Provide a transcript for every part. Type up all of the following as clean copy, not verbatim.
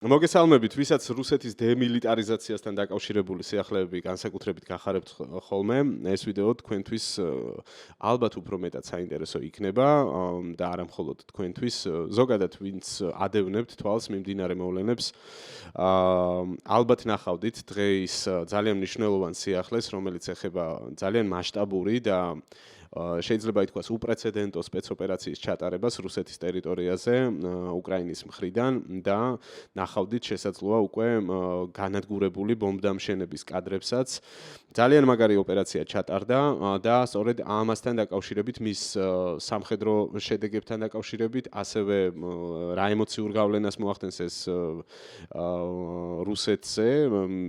მოგესალმებით, ვისაც რუსეთის დემილიტარიზაციასთან დაკავშირებული სიახლეები განსაკუთრებით გახარებთ ხოლმე, ეს ვიდეო თქვენთვის ალბათ უფრო მეტად საინტერესო იქნება და არა მხოლოდ თქვენთვის, ზოგადად ვინც ადევნებთ თვალს მიმდინარე მოვლენებს, ალბათ ნახავდით დღეის ძალიან მნიშვნელოვან სიახლეს, რომელიც ეხება ძალიან მასშტაბური და შეიძლება ითქვას უპრეცედენტო სპეცოპერაციის ჩატარებას რუსეთის ტერიტორიაზე უკრაინის მხრიდან და ნახავდით შესაძლოა უკვე განადგურებული ბომბდამშენების კადრებსაც. ძალიან მაგარი ოპერაცია ჩატარდა და სწორედ ამასთან დაკავშირებით მის სამხედრო შედეგებთან დაკავშირებით ასევე რა ემოციურ გავლენას მოახდენს ეს რუსეთზე,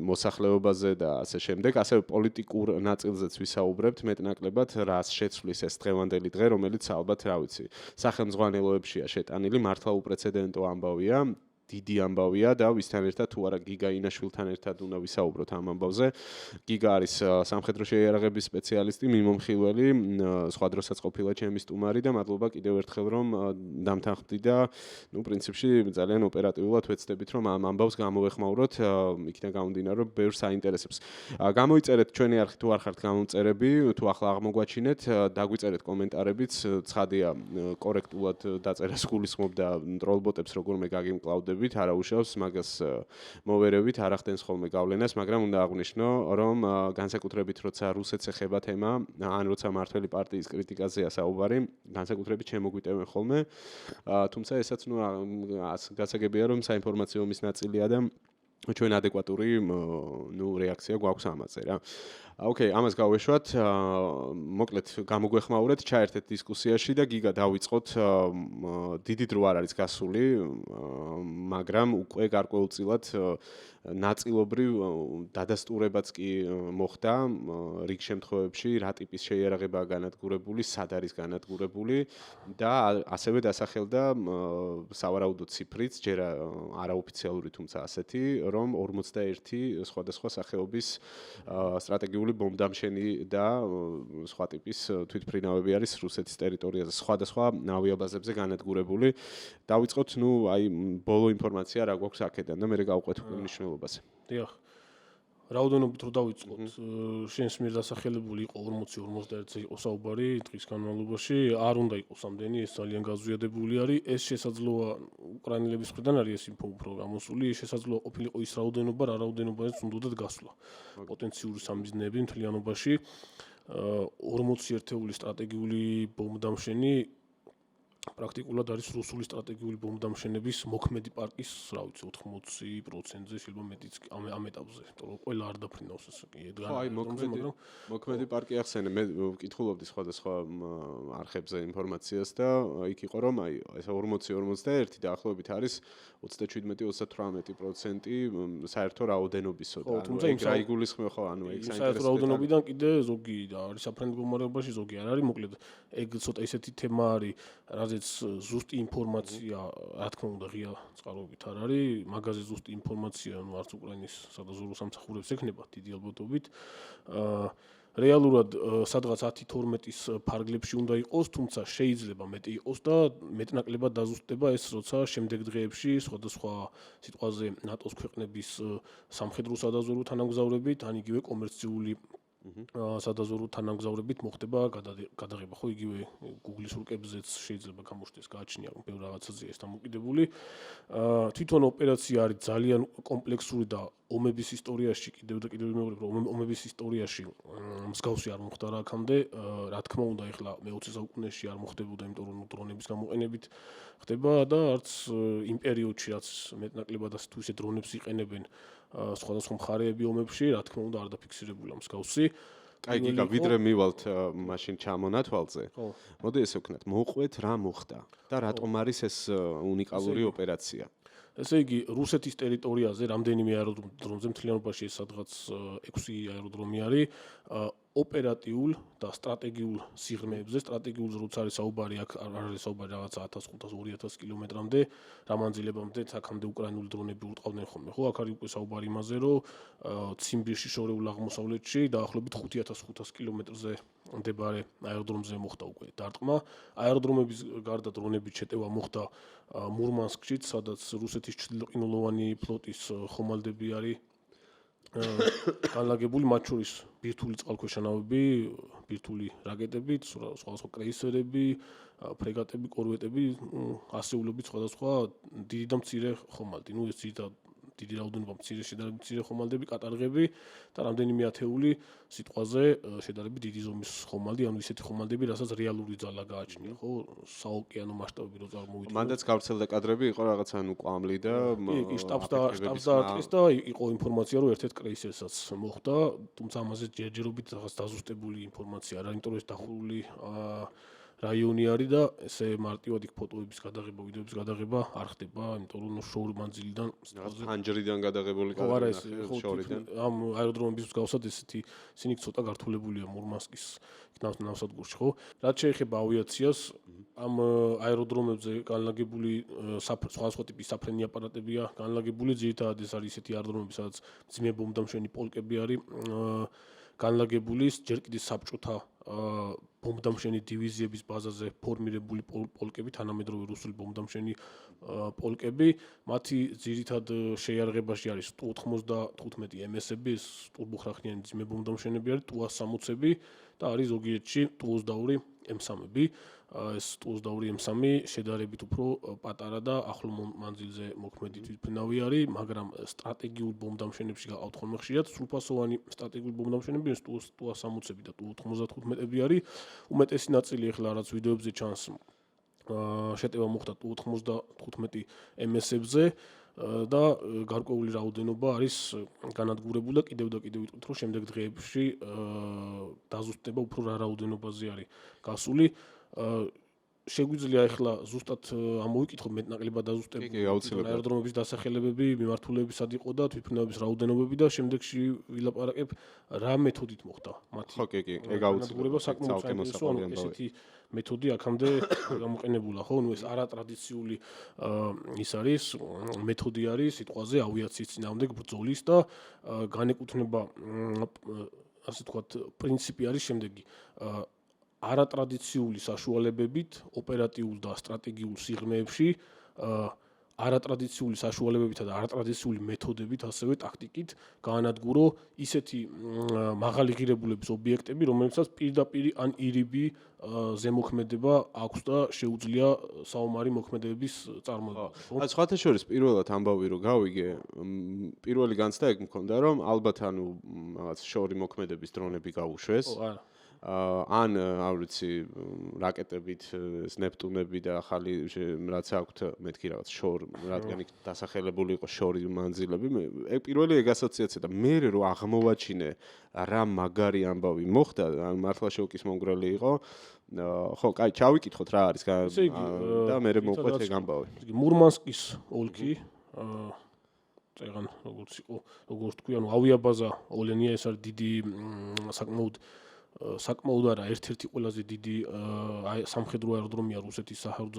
მოსახლეობაზე და ასე შემდეგ, ასევე პოლიტიკურ ნაწილზეც ვისაუბრებთ მეტნაკლებად, რას შეცვლის ეს დღევანდელი დღე, რომელიც ალბათ, რა ვიცი, სახელმძღვანელოებშია შეტანილი, მართლა უპრეცედენტო ამბავია. დიდი ამბავია და ვისთან ერთად თუ არა გიგა ინაშვილთან ერთად უნდა ვისაუბროთ ამ ამბავზე. გიგა არის სამხედრო შეიარაღების სპეციალისტი, მიმომხილველი, სხვა დროსაც ყოფილა ჩემი სტუმარი და მადლობა კიდევ ერთხელ რომ დამთანხმდი და პრინციპში ძალიან ოპერატიულად ვეცდებით რომ ამ ამბავს გამოვეხმაუროთ, იქიდან გამომდინარე რომ ბევრს აინტერესებს. გამოიწერეთ ჩვენი არხი თუ არ ხართ გამომწერები, თუ ახლა აღმოგვაჩინეთ, დაგვიწერეთ კომენტარებიც, ცხადია კორექტულად დაწერას გულისხმობ და ტროლბოტებს როგორმე გაგიმკლავდებით. არა უშავს მაგას მოვერევით არ ახდენს ხოლმე გავლენას, მაგრამ უნდა აღვნიშნო, რომ განსაკუთრებით როცა რუსეთს ეხება თემა, ან როცა მართველი პარტიის კრიტიკაზეა საუბარი, განსაკუთრებით შემოგვიტევენ ხოლმე, თუმცა ესაც გასაგებია რომ საინფორმაციო ომის ნაწილია და ჩვენ ადეკვატური რეაქცია გვაქვს ამაზე რა. ოკეი, ამას გავეშვათ. მოკლედ გამოგვეხმაურეთ, ჩაერთეთ დისკუსიაში და გიგა დავიწყოთ. დიდი დრო არ არის გასული, მაგრამ უკვე გარკვეულწილად ნაწილობრივ დადასტურებაც კი მოხდა რიგ შემთხვევებში, რა ტიპის შეიარაღებაა განადგურებული, სად არის განადგურებული და ასევე დასახელდა სავარაუდო ციფრიც, ჯერ არაოფიციალური, თუმცა ასეთი, რომ 41 სხვადასხვა სახეობის სტრატეგიული ბომბდამშენი და სხვა ტიპის თვითმფრინავები არის რუსეთის ტერიტორიაზე, სხვადასხვა ავიაბაზებზე განადგურებული. დავიწყოთ, აი ბოლო ინფორმაცია რა გვაქვს აქედან და მე გავყვეთ უკვე მნიშვნელობაზე. დიახ. რაოდენობით რო დავიწყოთ, შენს მიერ დასახელებული იყო 40-41-ზე იყო საუბარი დღის განმავლობაში, არ უნდა იყოს ამდენი, ეს ძალიან გაზვიადებული არის. ეს შესაძლოა უკრაინელების მხრიდან არის ეს ინფო უფრო გამოსული, შესაძლოა ყოფილიყო ის რაოდენობა, რა რაოდენობაზეც უნდათ გასვლა. პოტენციური სამიზნეები მთლიანობაში 40 ერთეული სტრატეგიული ბომბდამშენი პრაქტიკულად არის რუსული სტრატეგიული ბომბდამშენების მოქმედი პარკის, რა ვიცი, 80%-ზე შეიძლება მეტიც ამ ეტაპზე, იმიტომ რომ ყველა არ დაფრინავს ეს კი ხო, აი მოქმედი პარკი ახსენე, მე ვკითხულობდი სხვადასხვა არხებზე ინფორმაციას და იქ იყო რომ აი ეს 40-41 დაახლოებით არის 27-38% საერთო რაოდენობისო და თუმცა იმ რაიგულისხმევ ხო, ანუ ეგ საერთო რაოდენობიდან კიდე ზოგი არის საფრანგეთის მდგომარეობაში, ზოგი არ არის, მოკლედ ეგ ცოტა ისეთი თემა არის, რაზეც ზუსტი ინფორმაცია, რა თქმა უნდა, ღია წყაროებით არ არის, მაგაზე ზუსტი ინფორმაცია, ანუ არც უკრაინის სადაზვერვო სამსახურებს ექნება დიდი ალბათობით. რეალურად სადღაც 10-12-ის ფარგლებში უნდა იყოს, თუმცა შეიძლება მეტი იყოს და მეტნაკლებად დაზუსტდება ეს, როცა შემდეგ დღეებში სხვადასხვა სიტყვაზე ნატოს ქვეყნების სამხედრო სადაზვერვო თანამგზავრებით, ან იგივე კომერციული სადაზვერვო თანამგზავრებით მოხდება გადაღება, ხო, იგივე Google-ის რუკებზეც შეიძლება გამოჩნდეს, გააჩნია ბევრ რაღაცაზე ეს დამოკიდებული. თვითონ ოპერაცია არის ძალიან კომპლექსური და ომების ისტორიაში კიდევ მეორე რომ ომების ისტორიაში მსგავსი არ მოხდა რა აქამდე, რა თქმა უნდა, ეხლა მე-20 საუკუნეში არ მოხდებოდა, იმიტომ რომ დრონების გამოყენებით ხდება და არც იმ პერიოდში, რაც მეტნაკლებად ასე თუ ისე დრონებს იყენებენ სხვადასხვა მხარეები ომებში, რა თქმა უნდა, არ დაფიქსირებულა მსგავსი. აი გიგა, ვიდრე მივალთ მაშინ ჩამონათვალზე. მოდი ესე ვქნათ, მოყვეთ რა მოხდა და რატომ არის ეს უნიკალური ოპერაცია. ესე იგი, რუსეთის ტერიტორიაზე რამდენიმე აეროდრომზე მთლიანობაში ეს სადღაც 6 აეროდრომი არის. ოპერატიულ და სტრატეგიულ სიღრმეებზე, სტრატეგიულზე როცა არის საუბარი, აქ არ არის საუბარი რაღაცა 1500-2000 კილომეტრამდე, რა მანძილებამდე აქამდე უკრაინული დრონები ურტყავდნენ ხოლმე, ხო? აქ არის უკვე საუბარი იმაზე, რომ ციმბირში შორეულ აღმოსავლეთში დაახლოებით 5500 კილომეტრზე მდებარე აეროდრომზე მოხდა უკვე დარტყმა. აეროდრომების გარდა დრონებით შეტევა მოხდა მურმანსკშიც, სადაც რუსეთის ჩრდილოყინულოვანი ფლოტის ხომალდები არის განლაგებული, მათ შორის ბირთვული წყალქვეშა ნავები, ბირთვული რაკეტები, სხვადასხვა კრეისერები, ფრეგატები, კორვეტები, ასეულობით სხვადასხვა დიდი და მცირე ხომალდი. ეს ძირითადად დიდი რაოდენობა შედარებით მცირე ხომალდები, კატარღები და რამდენიმე ათეული სიტყვაზე შედარებით დიდი ზომის ხომალდი, ანუ ისეთი ხომალდები, რასაც რეალური ძალა გააჩნია, ხო, საოკეანო მასშტაბები რო წარმოვიდგინოთ. მანდაც გავრცელდა კადრები, იყო რაღაცა კვამლი და კი, შტაბს დაარტყეს და იყო ინფორმაცია, რომ ერთ-ერთ კრეისერსაც მოხვდა, თუმცა ამაზე ჯერჯერობით რაღაც დაზუსტებული ინფორმაცია არა, იმიტომ რომ ეს დახურული რაიონი არის და ესე მარტივად იქ ფოტოების გადაღება, ვიდეოების გადაღება არ ხდება, იმიტომ რომ შოურ მანძილიდან ფანჯრიდან გადაღებული კადრები შორიდან. ამ აეროდრომების მსგავსად ესეთი ისინი ცოტა გართულებულია მურმანსკის ნავსადგურში, ხო? რაც შეეხება ავიაციას, ამ აეროდრომებზე განლაგებული სხვადასხვა ტიპის საფრენი აპარატებია განლაგებული, ძირითადად ეს არის ისეთი აეროდრომები, სადაც მძიმე ბომბდამშვენი პოლკები არის განლაგებული, ჯერ კიდევ საბჭოთა ბომბდამშვენი დივიზიების ბაზაზე ფორმირებული პოლკები, თანამედროვე რუსული ბომბდამშვენი პოლკები, მათი ძირითად შეიარაღებაში არის Tu-95 MS-ები, ეს ტურბოხრახნიანი მძიმე ბომბდამშვენები არის, Tu-60-ები და არის ზოგიერთში Tu-22 M3-ები. ეს Tu-22 M3 შედარებით უფრო პატარა და ახლო მანძილზე მოქმედი თვითმფრინავი არის, მაგრამ სტრატეგიულ ბომბდამშვენებში გაყავთ ხოლმე ხშირად სრულფასოვანი სტრატეგიული ბომბდამშვენები, ეს Tu-60-ები და Tu-95-ები არის. უმეტესი ნაწილი ახლა რაც ვიდეოებზე ჩანს შეტევა მოხდა Tu-95 MS-ებზე და გარკვეული რაოდენობა არის განადგურებული და კიდევ ვიტყვით, რომ შემდეგ დღეებში დაზუსტება უფრო რა რაოდენობაზე არის გასული. შეგვიძლია ახლა ზუსტად ამოვიკითხოთ მეტნაკლებად დაზუსტებული აეროდრომების დასახელებები, მიმართულებები სად იყო და თვითმფრინავების რაოდენობები და შემდეგში ვილაპარაკებ რა მეთოდით მოხდა მათი. ხო, კი, ეგ აუცილებლად საკმაოდ საინტერესო, ანუ ესეთი მეთოდი აქამდე გამოყენებულა, ხო? ეს არატრადიციული ის არის, მეთოდი არის სიტყვაზე ავიაციის წინააღმდეგ ბრძოლის და განეკუთვნება ასე ვთქვათ, პრინციპი არის შემდეგი. არატრადიციული საშუალებებით, ოპერატიულ და სტრატეგიულ სიღრმეებში, არატრადიციული საშუალებებითა და არატრადიციული მეთოდებით, ასევე ტაქტიკით გაანადგურო ისეთი მაღალი ღირებულების ობიექტები, რომელსაც პირდაპირ ან ირიბი ზემოქმედება აქვს და შეუძლია საომარი მოქმედებების წარმოება. სხვათა შორის პირველად ამბავი რომ გავიგე, პირველი განცდა ეგ მქონდა, რომ ალბათ ანუ რაღაც შორი მოქმედების დრონები გაუშვეს. ან არ ვიცი რაკეტებით ნეპტუნები და ახალი რაც აქვთ მეთქი რაღაც შორ რადგან იქ დასახელებული იყო შორი მანძილები ეგ პირველი ეგ ასოციაცია და მე რო აღმოვაჩინე რა მაგარი ამბავი მოხდა ან მართლა შოკის მომგვრელი იყო ხო კაი ჩავიკითხოთ რა არის და მე მოვყვეთ ეგ ამბავი მურმანსკის ოლქი წეგან როგორც თქვი ანუ ავიაბაზა ოლენია ეს არის დიდი საკმაოდ არა ერთ-ერთი ყველაზე დიდი სამხედრო აეროდრომია რუსეთის საჰაერო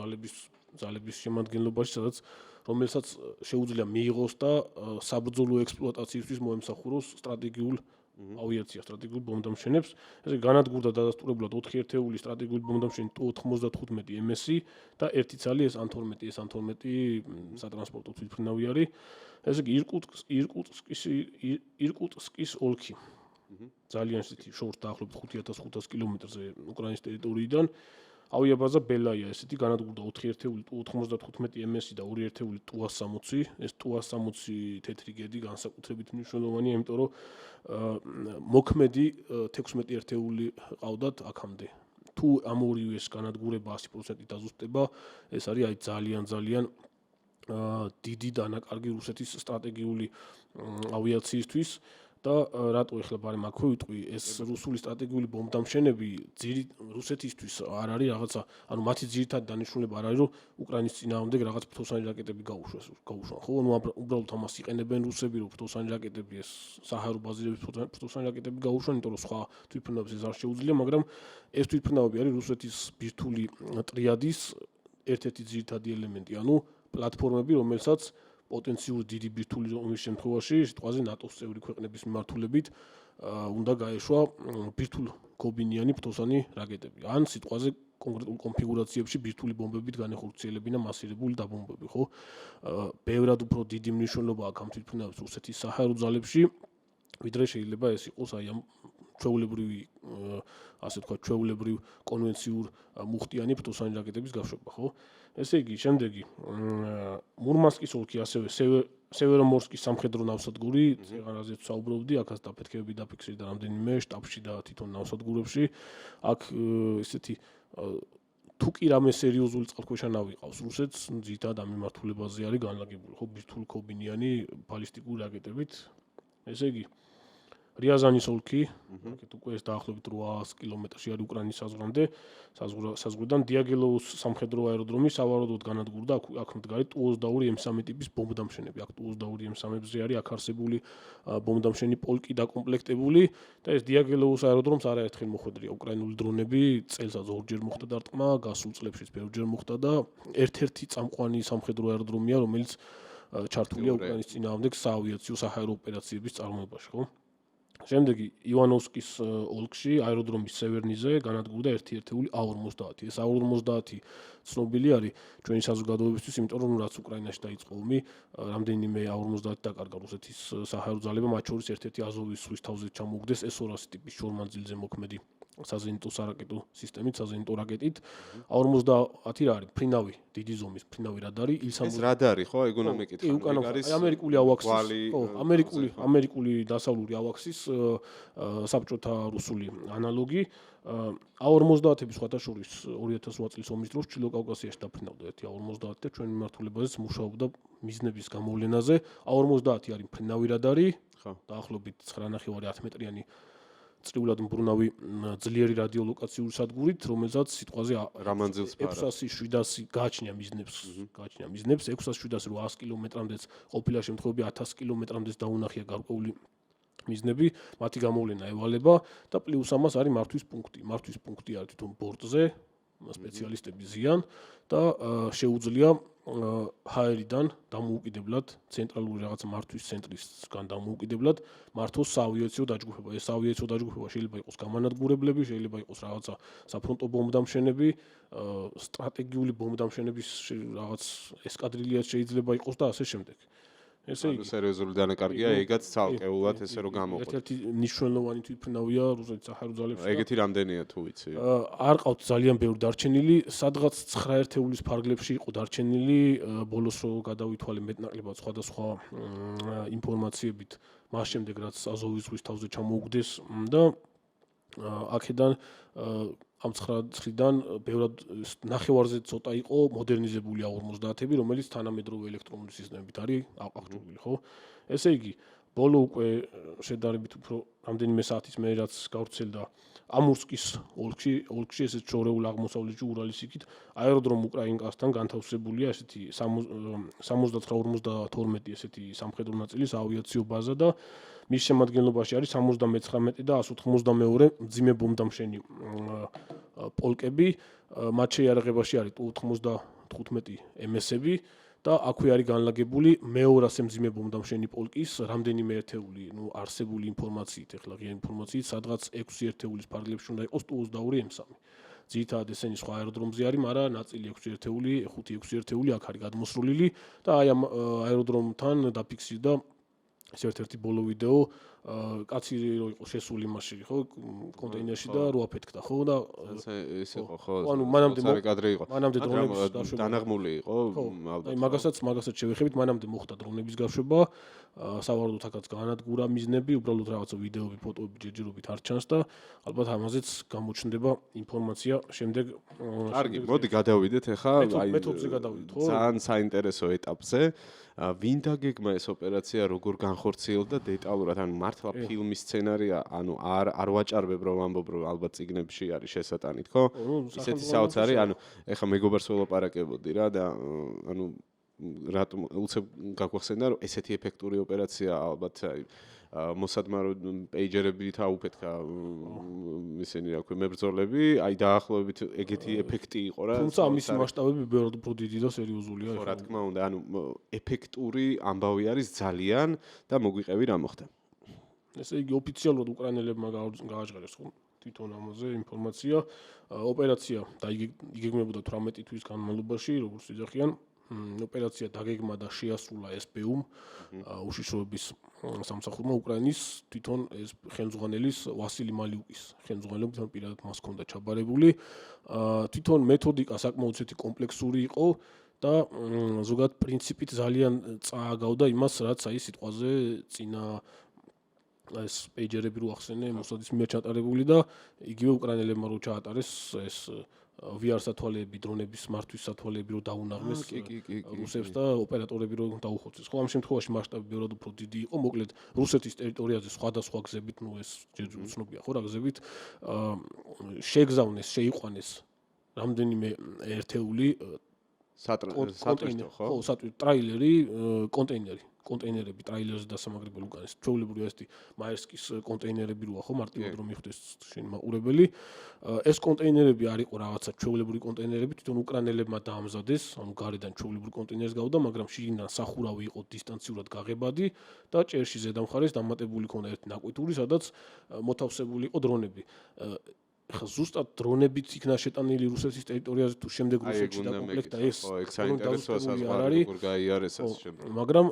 ძალების შემადგენლობაში, რომელსაც შეუძლია მიიღოს და საბრძოლო ექსპლუატაციისთვის მოემსახუროს სტრატეგიულ ავიაციას, სტრატეგიულ ბომბდამშვენებს. ესე განადგურდა დადასტურებულად 4 ერთეული სტრატეგიული ბომბდამშვენი Tu-95 MS-ი და ერთი ცალი ეს An-12, ეს An-12 სატრანსპორტო თვითმფრინავი არის. ესე იგი ირკუტსკის ოლქი. ძალიან ისეთი შორს დაახლოებით 5500 კილომეტრზე უკრაინის ტერიტორიიდან ავიაბაზა ბელაია ესეთი განადგურდა 4 ერთეული Tu-95 MS-ი და 2 ერთეული Tu-60. ეს Tu-60 თეთრი გედი განსაკუთრებით მნიშვნელოვანია, იმიტომ რომ მოქმედი 16 ერთეული ყავდათ აქამდე. თუ ამ ორივეს განადგურება 100% დაზუსტება, ეს არის აი ძალიან დიდი დანაკარგი რუსეთის სტრატეგიული ავიაციისთვის. და რატო ეხლა ბარემ აქვე ვიტყვი ეს რუსული სტრატეგიული ბომბდამშენები რუსეთისთვის არ არის რაღაცა ანუ მათი ძირითადი დანიშნულება არ არის რომ უკრაინის წინააღმდეგ რაღაც ფთოსანი რაკეტები გაუშვან ხო ანუ უბრალოდ ამას იყენებენ რუსები რომ ფთოსანი რაკეტები ეს საჰაერო ბაზირების ფთოსანი რაკეტები გაუშვან იმიტომ რომ სხვა თვითმფრინავებს ეს არ შეუძლია მაგრამ ეს თვითმფრინავები არის რუსეთის ბირთვული ტრიადის ერთ-ერთი ძირითადი ელემენტი ანუ პლატფორმები რომელსაც პოტენციური დიდი ბირთვული ომის შემთხვევაში სიტყვაზე ნატოს წევრი ქვეყნების მიმართულებით უნდა გაეშვა ბირთვულ გობინიანი ფთოსანი რაკეტები. ან სიტყვაზე კონკრეტულ კონფიგურაციებში ბირთვული ბომბებით განეხორციელებინა მასირებული დაბომბვები, ხო? ბევრად უფრო დიდი მნიშვნელობა აქვს ამ თვითმფრინავებს რუსეთის საჰაერო ძალებში, ვიდრე შეიძლება ეს იყოს აი ამ ჩვეულებრივი ასე თქვა ჩვეულებრივ კონვენციურ მუხტიანი ფთოსანი რაკეტების გაშვება, ხო? ესე იგი, შემდეგი მურმანსკის ოლქი ასევე სევერომორსკის სამხედრო ნავსადგური, რაზეც საუბრობდი, აქაც დაფეთქებები დაფიქსირდა რამდენიმე შტაბში და თვითონ ნავსადგურებში. აქ ესეთი თუ კი რამე სერიოზული წყალქვეშა ნავი ყავს რუსეთს, ძირითადად ამ მიმართულებაზე არის განლაგებული, ხო, ბირთვული კობინიანი ბალისტიკური რაკეტებით. ესე იგი რიაზანის ოლქი, აქეთ უკვე ეს დაახლოებით 800 კილომეტრში არის უკრაინის საზღვრამდე, საზღვრიდან დიაგელოუს სამხედრო აეროდრომი სავარაუდოდ განადგურდა, აქ მდგარი Tu-22 M3 ტიპის ბომბდამშენები. აქ Tu-22 M3-ზე არის აქ არსებული ბომბდამშენი პოლკი დაკომპლექტებული და ეს დიაგელოუს აეროდრომს არაერთხელ მოხვედრია უკრაინული დრონები, წელსაც ორჯერ მოხდა დარტყმა, გასულ წლებშიც ბევრჯერ მოხდა და ერთ-ერთი წამყვანი სამხედრო აეროდრომია, რომელიც ჩართულია უკრაინის წინააღმდეგ საავიაციო საჰაერო ოპერაციების წარმოებაში, ხო? შემდეგი ივანოვსკის ოლქში აეროდრომის სევერნიზე განადგურდა ერთი ერთეული A-50. ეს A-50 ცნობილი არის ჩვენი საზოგადოებისთვის, იმიტომ რომ რაც უკრაინაში დაიწყო ომი, რამდენიმე A-50 დაკარგა რუსეთის საჰაერო ძალებმა, მათ შორის ერთ-ერთი აზოვის ზღვის თავზე ჩამოუგდეს S-200 ტიპის შორმანძილზე მოქმედი საზენიტო სარაკეტო სისტემით, საზენიტო რაკეტით. A-50 რა არის? ფრინავი, დიდი ზომის ფრინავი რადარი, ეს რადარი ხო? ეგ უნდა მეკითხა. არის ამერიკული ავაქსის, ხო, ამერიკული დასავლური ავაქსის საბჭოთა რუსული ანალოგი. A-50-ები სხვათა შორის 2008 წლის ომის დროს ჩრდილო კავკასიაში დაფრინავდა ერთი A-50 და ჩვენ მიმართულებაზეც მუშაობდა მიზნების გამოვლენაზე. A-50 არის ფრინავი რადარი, დაახლოებით 9.5-10 მეტრიანი წრიულად მბრუნავი ძლიერი რადიოლოკაციური სადგურით, რომელსაც სიტყვაზე 600-700 გააჩნია მიზნებს, 600-700 კილომეტრამდეც ყოფილა შემთხვევები 1000 კილომეტრამდეც დაუნახია გარკვეული მიზნები, მათი გამოვლენა ევალება და პლუს ამას არის მართვის პუნქტი. მართვის პუნქტი არის თვითონ ბორტზე, სპეციალისტები ზიან და შეუძლია ჰაერიდან დამოუკიდებლად ცენტრალური რაღაცა მართვის ცენტრისგან დამოუკიდებლად მართოს საავიაციო დაჯგუფება. ეს საავიაციო დაჯგუფება შეიძლება იყოს გამანადგურებლები, შეიძლება იყოს რაღაცა საფრონტო ბომბდამშენები, სტრატეგიული ბომბდამშენების რაღაც ესკადრილიაც შეიძლება იყოს და ასე შემდეგ. ესე იგი სერიოზული დანაკარგია, ეგაც ცალკეულად ესე რომ გამოყო. ერთ-ერთი მნიშვნელოვანი თვითმფრინავია რუსეთის საჰაერო ძალებში. ეგეთი რამდენია თუ ვიცი? არ ყავთ ძალიან ბევრი დარჩენილი, სადღაც 9 ერთეულის ფარგლებში იყო დარჩენილი, ბოლოს რო გადავითვალე მეტნაკლებად სხვადასხვა ინფორმაციებით, მას შემდეგ რაც აზოვის ზღვის თავზე ჩამოუგდეს და აქედან ამ 9 ცხრიდან ბევრად ნახევარზე ცოტა იყო მოდერნიზებული A-50-ები, რომელიც თანამედროვე ელექტრონული სისტემებით არის აღჭურვილი, ხო? ესე იგი, ბოლო უკვე შედარებით უფრო რამდენიმე საათის მერე რაც გავრცელდა ამურსკის ოლქში ესეც შორეულ აღმოსავლეთში ურალის იქით აეროდრომ უკრაინკასთან განთავსებულია ესეთი 79-52 ესეთი სამხედრო ნაწილის ავიაციო ბაზა და მის შემადგენლობაში არის 79 და 182 მძიმე ბომბდამშენი პოლკები, მათ შეიარაღებაში არის Tu-95 MS-ები და აქვე არის განლაგებული მე-200 მძიმე ბომბდამშენი პოლკის რამდენიმე ერთეული, არსებული ინფორმაციით, ეხლა ღია ინფორმაციით, სადღაც 6 ერთეულის ფარგლებში უნდა იყოს Tu-22 M3. ძირითადად ესენი სხვა აეროდრომზე არის, მაგრამ ნაწილი 6 ერთეული, 5-6 ერთეული აქ არის გადმოსრულილი და აი ამ აეროდრომთან დაფიქსირდა ეს ერთ-ერთი ბოლო ვიდეო, კაცი რო იყო შესული იმაში, ხო, კონტეინერში და რო აფეთქდა, ხო და ეს იყო, ხო. ანუ მანამდე კადრი იყო. მანამდე დრონების დაშვება დანაღმული იყო, ალბათ. აი მაგასაც შევეხებით, მანამდე მოხდა დრონების გაშვება, სავარაუდოდ აქაც განადგურა მიზნები, უბრალოდ რაღაცა ვიდეოები, ფოტოები ჯერჯერობით არ ჩანს და ალბათ ამაზეც გამოჩნდება ინფორმაცია შემდეგ. კარგი, მოდი გადავიდეთ ახლა მეთოდზე გადავიდეთ, ხო? ძალიან საინტერესო ეტაპზე. ვინ დაგეგმა ეს ოპერაცია, როგორ განხორციელდა დეტალურად, ანუ მართლა ფილმის სცენარია, ანუ არ ვაჭარბებ რომ ამბობ რომ ალბათ წიგნებში არის შესატანით, ხო? ისეთი საოცარი, ანუ ეხლა მეგობარს ველაპარაკებოდი რა და ანუ რატომ უცებ გაგვახსენდა რომ ესეთი ეფექტური ოპერაცია ალბათ აი მოსადმა რომ პეიჯერებით აუფეთქა ისინი რა ქვია მებრძოლები, აი დაახლოებით ეგეთი ეფექტი იყო რა. თუმცა მისი მასშტაბები ბევრად უფრო დიდი და სერიოზულია. ხო, რა თქმა უნდა, ანუ ეფექტური ამბავი არის ძალიან და მოგვიყევი რა მოხდა. ესე იგი ოფიციალურად უკრაინელებმა გააჟღერეს ხო თვითონ ამაზე ინფორმაცია. ოპერაცია დაიგეგმებოდა 18 თვის განმავლობაში, როგორც იძახიან. ოპერაცია დაგეგმა და შეასრულა SBU უშიშროების სამსახურმა უკრაინის თვითონ ეს ხელმძღვანელის ვასილი მალიუკის ხელმძღვანელობით ან პირადად მას ჰქონდა ჩაბარებული. თვითონ მეთოდიკა საკმაოდ ისეთი კომპლექსური იყო და ზოგადად პრინციპით ძალიან წააგავდა იმას, რაც აი სიტყვაზე წინა ეს პეიჯერები რო ახსენე მოსადის მიერ ჩატარებული და იგივე უკრაინელებმა რო ჩაატარეს ეს VR სათვალეები, დრონების მართვის სათვალეები რო დაუნაღმეს რუსებს და ოპერატორები რო დაუხოცეს. ხო, ამ შემთხვევაში მასშტაბი ბევრად უფრო დიდი იყო. მოკლედ, რუსეთის ტერიტორიაზე სხვადასხვა გზებით, ნუ ეს ჯერჯერობით უცნობია, ხო, რა გზებით შეგზავნეს, შეიყვანეს რამდენიმე ერთეული სატრანსპორტო, ხო? ხო, ტრაილერი, კონტეინერები ტრაილერზე დასამაგრებელი უკანეს. ჩვეულებრივი ესეთი მაერსკის კონტეინერები როა, ხო, მარტივად რომ მიხვდეს შენ მაყურებელი. ეს კონტეინერები არ იყო რაღაცა ჩვეულებრივი კონტეინერები, თვითონ უკრაინელებმა დაამზადეს, ანუ გარედან ჩვეულებრივი კონტეინერს გავდა, მაგრამ შიგნიდან სახურავი იყო დისტანციურად გაღებადი და ჭერში ზედამხარეს დამატებული ქონდა ერთი ნაკვეთური, სადაც მოთავსებული იყო დრონები. ხა ზუსტად დრონებით იქნა შეტანილი რუსეთის ტერიტორიაზე თუ შემდეგ რუსეთში დაკომპლექტა ეს საინტერესოა საზღვარი როგორ გაიარეს ასე შემდეგ. მაგრამ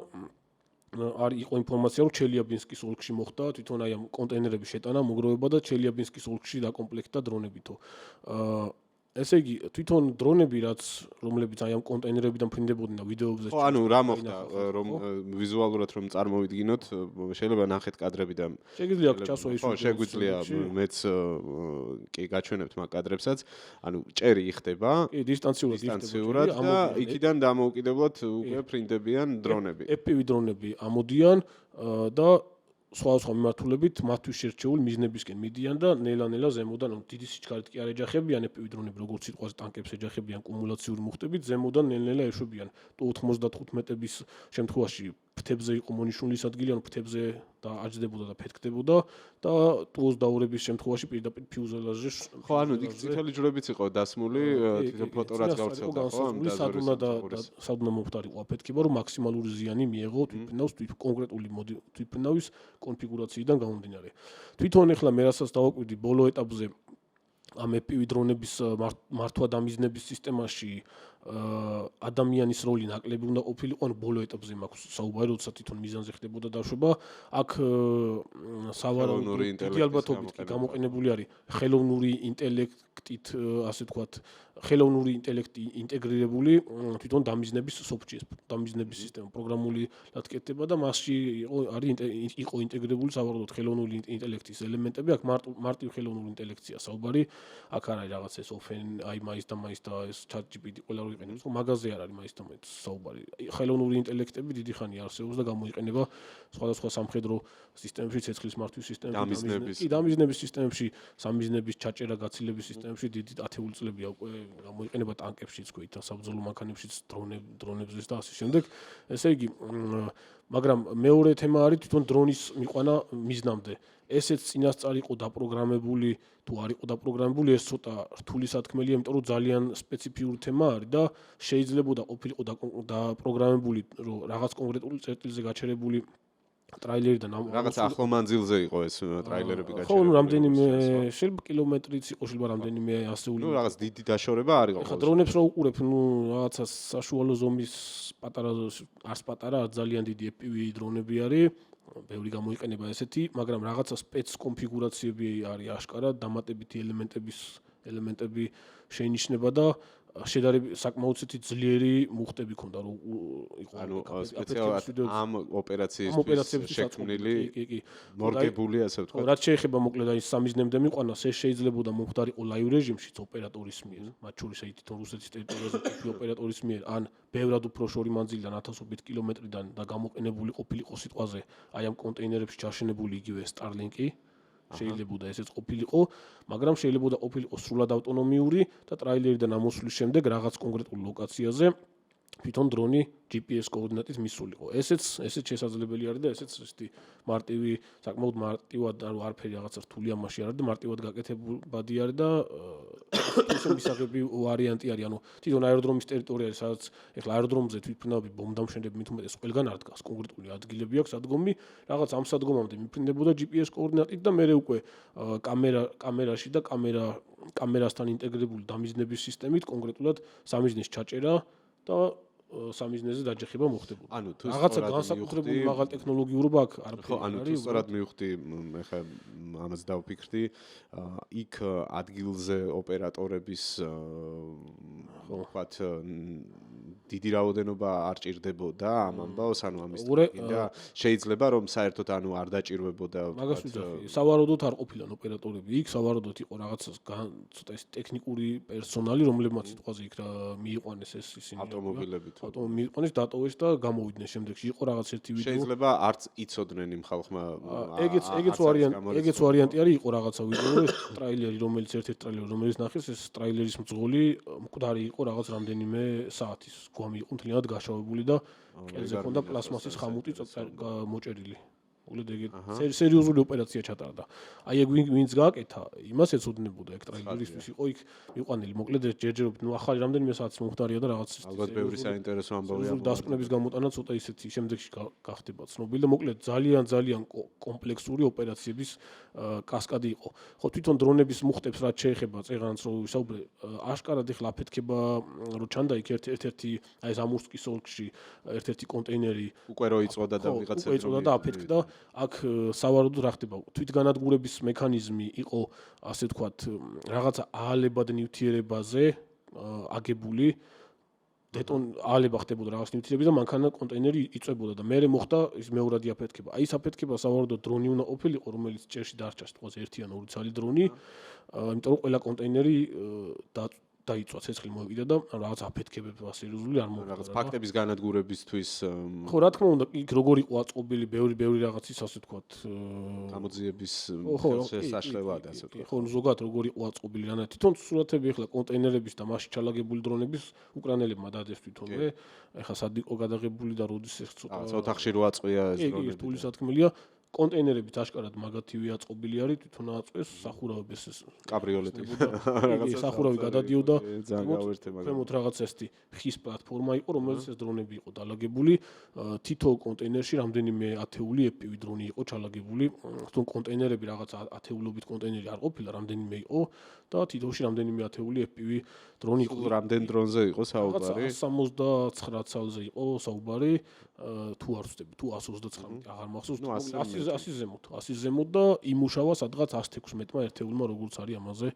არ იყო ინფორმაცია რომ ჩელიაბინსკის ოლქში მოხდა თვითონ აი ამ კონტეინერების შეტანა, მოგროვება და ჩელიაბინსკის ოლქში დაკომპლექტა დრონებითო. ესე იგი თვითონ დრონები რომლებიც აი ამ კონტეინერებიდან ფრინდებოდნენ და ვიდეოებზე ხო, ანუ რა მოხდა რომ ვიზუალურად რომ წარმოვიდგინოთ, შეიძლება ნახეთ კადრები და შეგიძლია ჩასვა ის ხო, შეგვიძლია მეც კი გაჩვენებთ მაგ კადრებსაც. ანუ ჭერი იხდება, კი, დისტანციურად და იქიდან დამოუკიდებლად უკვე ფრინდებიან დრონები. FPV დრონები ამოდიან და სხვადასხვა მიმართულებით მათთვის შერჩეული მიზნებისკენ მიდიან და ნელა-ნელა ზემოდან დიდი სიჩქარით კი არ ეჯახებიან FPV დრონები, როგორც სიტყვაზე ტანკებს ეჯახებიან კუმულაციური მუხტებით, ზემოდან ნელ-ნელა ეშვებიან. Tu-95 მეტების შემთხვევაში ფრთებზე იყო მონიშნული ის ადგილი, ანუ ფრთებზე და აჯდებოდა და ფეთქდებოდა და Tu-22-ების შემთხვევაში პირდაპირ ფიუზელაჟზე. ხო, ანუ იქ წითელი ჯვრებიც იყო დასმული, თვითონ ფოტო რაც გავრცელდა, ხო, ამ სადუნა მომხდარიყო აფეთქება, რომ მაქსიმალური ზიანი მიეღო თვითმფრინავს კონკრეტული თვითმფრინავის კონფიგურაციიდან გამომდინარე. თვითონ ეხლა მე რასაც დავაკვირდი ბოლო ეტაპზე ამ FPV დრონების მართვა დამიზნების სისტემაში ადამიანის როლი ნაკლები უნდა ყოფილიყო, ანუ ბოლო ეტაპზე მაქვს საუბარი, როცა თვითონ მიზანზე ხდებოდა დაშვება, აქ სავარაუდოდ დიდი ალბათობით გამოყენებული არის ხელოვნური ინტელექტით, ასე ვთქვათ, ხელოვნური ინტელექტი ინტეგრირებული თვითონ დამიზნების software, დამიზნების სისტემა, პროგრამულად კეთდება და მასში იყო ინტეგრირებული სავარაუდოდ ხელოვნური ინტელექტის ელემენტები, აქ მარტივ ხელოვნურ ინტელექტია საუბარი, აქ არ არის რაღაც ეს OpenAI მაის და ეს ChatGPT ყველა რო იყენებს, ხო, მაგაზე არ არის მაის და მაის საუბარი. ხელოვნური ინტელექტები დიდი ხანია არსებობს და გამოიყენება სხვადასხვა სამხედრო სისტემებში, ცეცხლის მართვის სისტემებში, დამიზნების სისტემებში, სამიზნების ჩაჭერა გაცილების სისტემებში დიდი 10 წლებია უკვე გამოიყენება ტანკებშიც, ქვით და საბრძოლო მანქანებშიც, დრონებზეც და ასე შემდეგ. ესე იგი, მაგრამ მეორე თემა არის თვითონ დრონის მიყვანა მიზნამდე. ესეც წინასწარ იყო დაპროგრამებული, თუ არ იყო დაპროგრამებული, ეს ცოტა რთული სათქმელია, იმიტომ რომ ძალიან სპეციფიური თემა არის და შეიძლებოდა ყოფილიყო დაპროგრამებული, რომ რაღაც კონკრეტული წერტილზე გაჩერებული ტრაილერი და რაღაც ახლო მანძილზე იყო ეს ტრაილერები გაჩერებული. ხო, რამდენიმე შეიძლება კილომეტრიც იყო, შეიძლება რამდენიმე ასეული. ნუ რაღაც დიდი დაშორება არ იყო. ხა დრონებს რო უყურებ, ნუ რაღაცა საშუალო ზომის პატარა არც პატარა, არც ძალიან დიდი FPV დრონები არის. ბევრი გამოიყენება ესეთი, მაგრამ რაღაცა სპეც კონფიგურაციები არის აშკარა, დამატებითი ელემენტები შეინიშნება და შედარებით საკმაოდ ძლიერი მუხტები ქონდა რომ იყო ანუ სპეციალურად ამ ოპერაციის შექმნილი მორგებული ასე ვთქვათ. რაც შეეხება მოკლედ აი სამიზნემდე მიყვანას ეს შეიძლებოდა მომხდარიყო ლაივ რეჟიმშიც ოპერატორის მიერ, მათ შორის აი თვითონ რუსეთის ტერიტორიაზე ყოფილი ოპერატორის მიერ, ან ბევრად უფრო შორი მანძილიდან 1000 კილომეტრიდან და გამოყენებული ყოფილიყო სიტყვაზე აი ამ კონტეინერებში ჩაშენებული იგივე Starlink-ი შეიძლება ესეც ყოფილიყო, მაგრამ შეიძლება ყოფილიყო სრულად ავტონომიური და ტრაილერიდან ამოსვლის შემდეგ რაღაც კონკრეტულ ლოკაციაზე თვითონ დრონი GPS კოორდინატით მისულიყო. ესეც შესაძლებელი არის და ესეც ისეთი მარტივი, საკმაოდ მარტივად და არაფერი რაღაც რთული ამაში არის და მარტივად გაკეთებადი არის და ეს მისაღები ვარიანტი არის. ანუ თვითონ აეროდრომის ტერიტორია არის, სადაც ეხლა აეროდრომზე თვითმფრინავები ბომბდამშენები მით უმეტეს ყველგან არ დგას, კონკრეტული ადგილები აქვს სადგომი, რაღაც ამ სადგომამდე მიფრინდებოდა GPS კოორდინატით და მერე უკვე კამერაში და კამერასთან ინტეგრირებული დამიზნების სისტემით კონკრეტულად სამიზნის ჩაჭერა და სამიზნეზე დაჯახება მოხდებოდა. ანუ თუ რაღაცა განსაკუთრებული მაღალ ტექნოლოგიურობა აქ არ ხო, ანუ თუ სწორად მივხვდი, ეხლა ამას დავფიქრდი, იქ ადგილზე ოპერატორების ვთქვათ დიდი რაოდენობა არ ჭირდებოდა ამ ამბავს, ანუ ამის და შეიძლება რომ საერთოდ ანუ არ დაჭირვებოდა მაგას ვიძახი. სავარაუდოდ არ ყოფილან ოპერატორები იქ, სავარაუდოდ იყო რაღაცა ცოტა ეს ტექნიკური პერსონალი, რომლებმაც სიტყვაზე იქ მიიყვანეს ეს ისინი ავტომობილებით. მიიყვანეს, დატოვეს და გამოვიდნენ შემდეგში. იყო რაღაც ერთი ვიდეო. შეიძლება არც იცოდნენ იმ ხალხმა. ეგეც ვარიანტი არის, იყო რაღაცა ვიდეო, ტრაილერი, რომელიც ერთ-ერთი ტრაილერი, რომელიც ნახეს, ეს ტრაილერის მძღოლი მკვდარი იყო რაღაც რამდენიმე საათის. გვამი იყო მთლიანად გაშავებული და ყელზე ჰქონდა პლასმასის ხამუტი მოჭერილი. უბრალოდ ეგ სერიოზული ოპერაცია ჩატარდა. აი ეგ ვინც გააკეთა, იმას ეცოდინებოდა ეგ ტრაილერისთვის იყო იქ მიყვანილი. მოკლედ ჯერჯერობით ახალი რამდენიმე საათის მომხდარია და რაღაც ალბათ ბევრი საინტერესო ამბავია. დასკვნების გამოტანა ცოტა ისეთი შემდეგში გახდება ცნობილი და მოკლედ ძალიან კომპლექსური ოპერაციების კასკადი იყო. ხო თვითონ დრონების მუხტებს რაც შეეხება წეღანს რო ვისაუბრე, აშკარად ეხლა აფეთქება რო ჩანდა იქ ერთ-ერთი აი ეს ამურსკის ოლქში ერთ-ერთი კონტეინერი უკვე რო იწოდა და ვიღაცები იწოდა და აფეთქდა. აქ სავარაუდოდ რა ხდება? თვითგანადგურების მექანიზმი იყო, ასე ვთქვათ, რაღაცა აალებად ნივთიერებაზე აგებული. აალება ხდებოდა რაღაც ნივთიერები და მანქანა კონტეინერი იწვებოდა და მერე მოხდა ის მეორადი აფეთქება. აი ეს აფეთქება სავარაუდოდ დრონი უნდა ყოფილიყო, რომელიც ჭერში დარჩა, თქოს ერთი ან ორი ცალი დრონი, იმიტომ რომ ყველა კონტეინერი დაიწვა ცეცხლი მოვიდა და რაღაც აფეთქებება სერიოზული არ მოხდა. რაღაც ფაქტების განადგურებისთვის ხო, რა თქმა უნდა, იქ როგორ იყო აწყობილი ბევრი რაღაცის, ასე ვთქვათ, გამოძიების შესაშლელად, ასე ვთქვათ. ხო, ზოგადად როგორ იყო აწყობილი რანა თვითონ სურათები ეხლა კონტეინერების და მასში ჩალაგებული დრონების უკრაინელებმა დადეს თვითონვე. ეხლა სად იყო გადაღებული და როდის ეს ცოტა ოთახში რო აწყვია ეს დრონები. კი, რთული სათქმელია. კონტეინერებით აშკარად მაგათივე აწყობილი არის, თვითონ ააწყვეს სახურავებს ეს კაბრიოლეტი. რაღაცა სახურავი გადადიოდა. ძალიან ქვემოთ რაღაც ესეთი ხის პლატფორმა იყო, რომელზეც ეს დრონები იყო დალაგებული. თითო კონტეინერში რამდენიმე ათეული FPV დრონი იყო ჩალაგებული. თვითონ კონტეინერები რაღაც ათეულობით კონტეინერი არ ყოფილა, რამდენიმე იყო და თითოში რამდენიმე ათეული FPV დრონი იყო. რამდენ დრონზე იყო საუბარი? 179 ცალზე იყო საუბარი. თუ არ ვწდები, თუ 129 აღარ მახსოვს, 100 ზემოთ და იმუშავა სადღაც 116-მა ერთეულმა როგორც არის ამაზე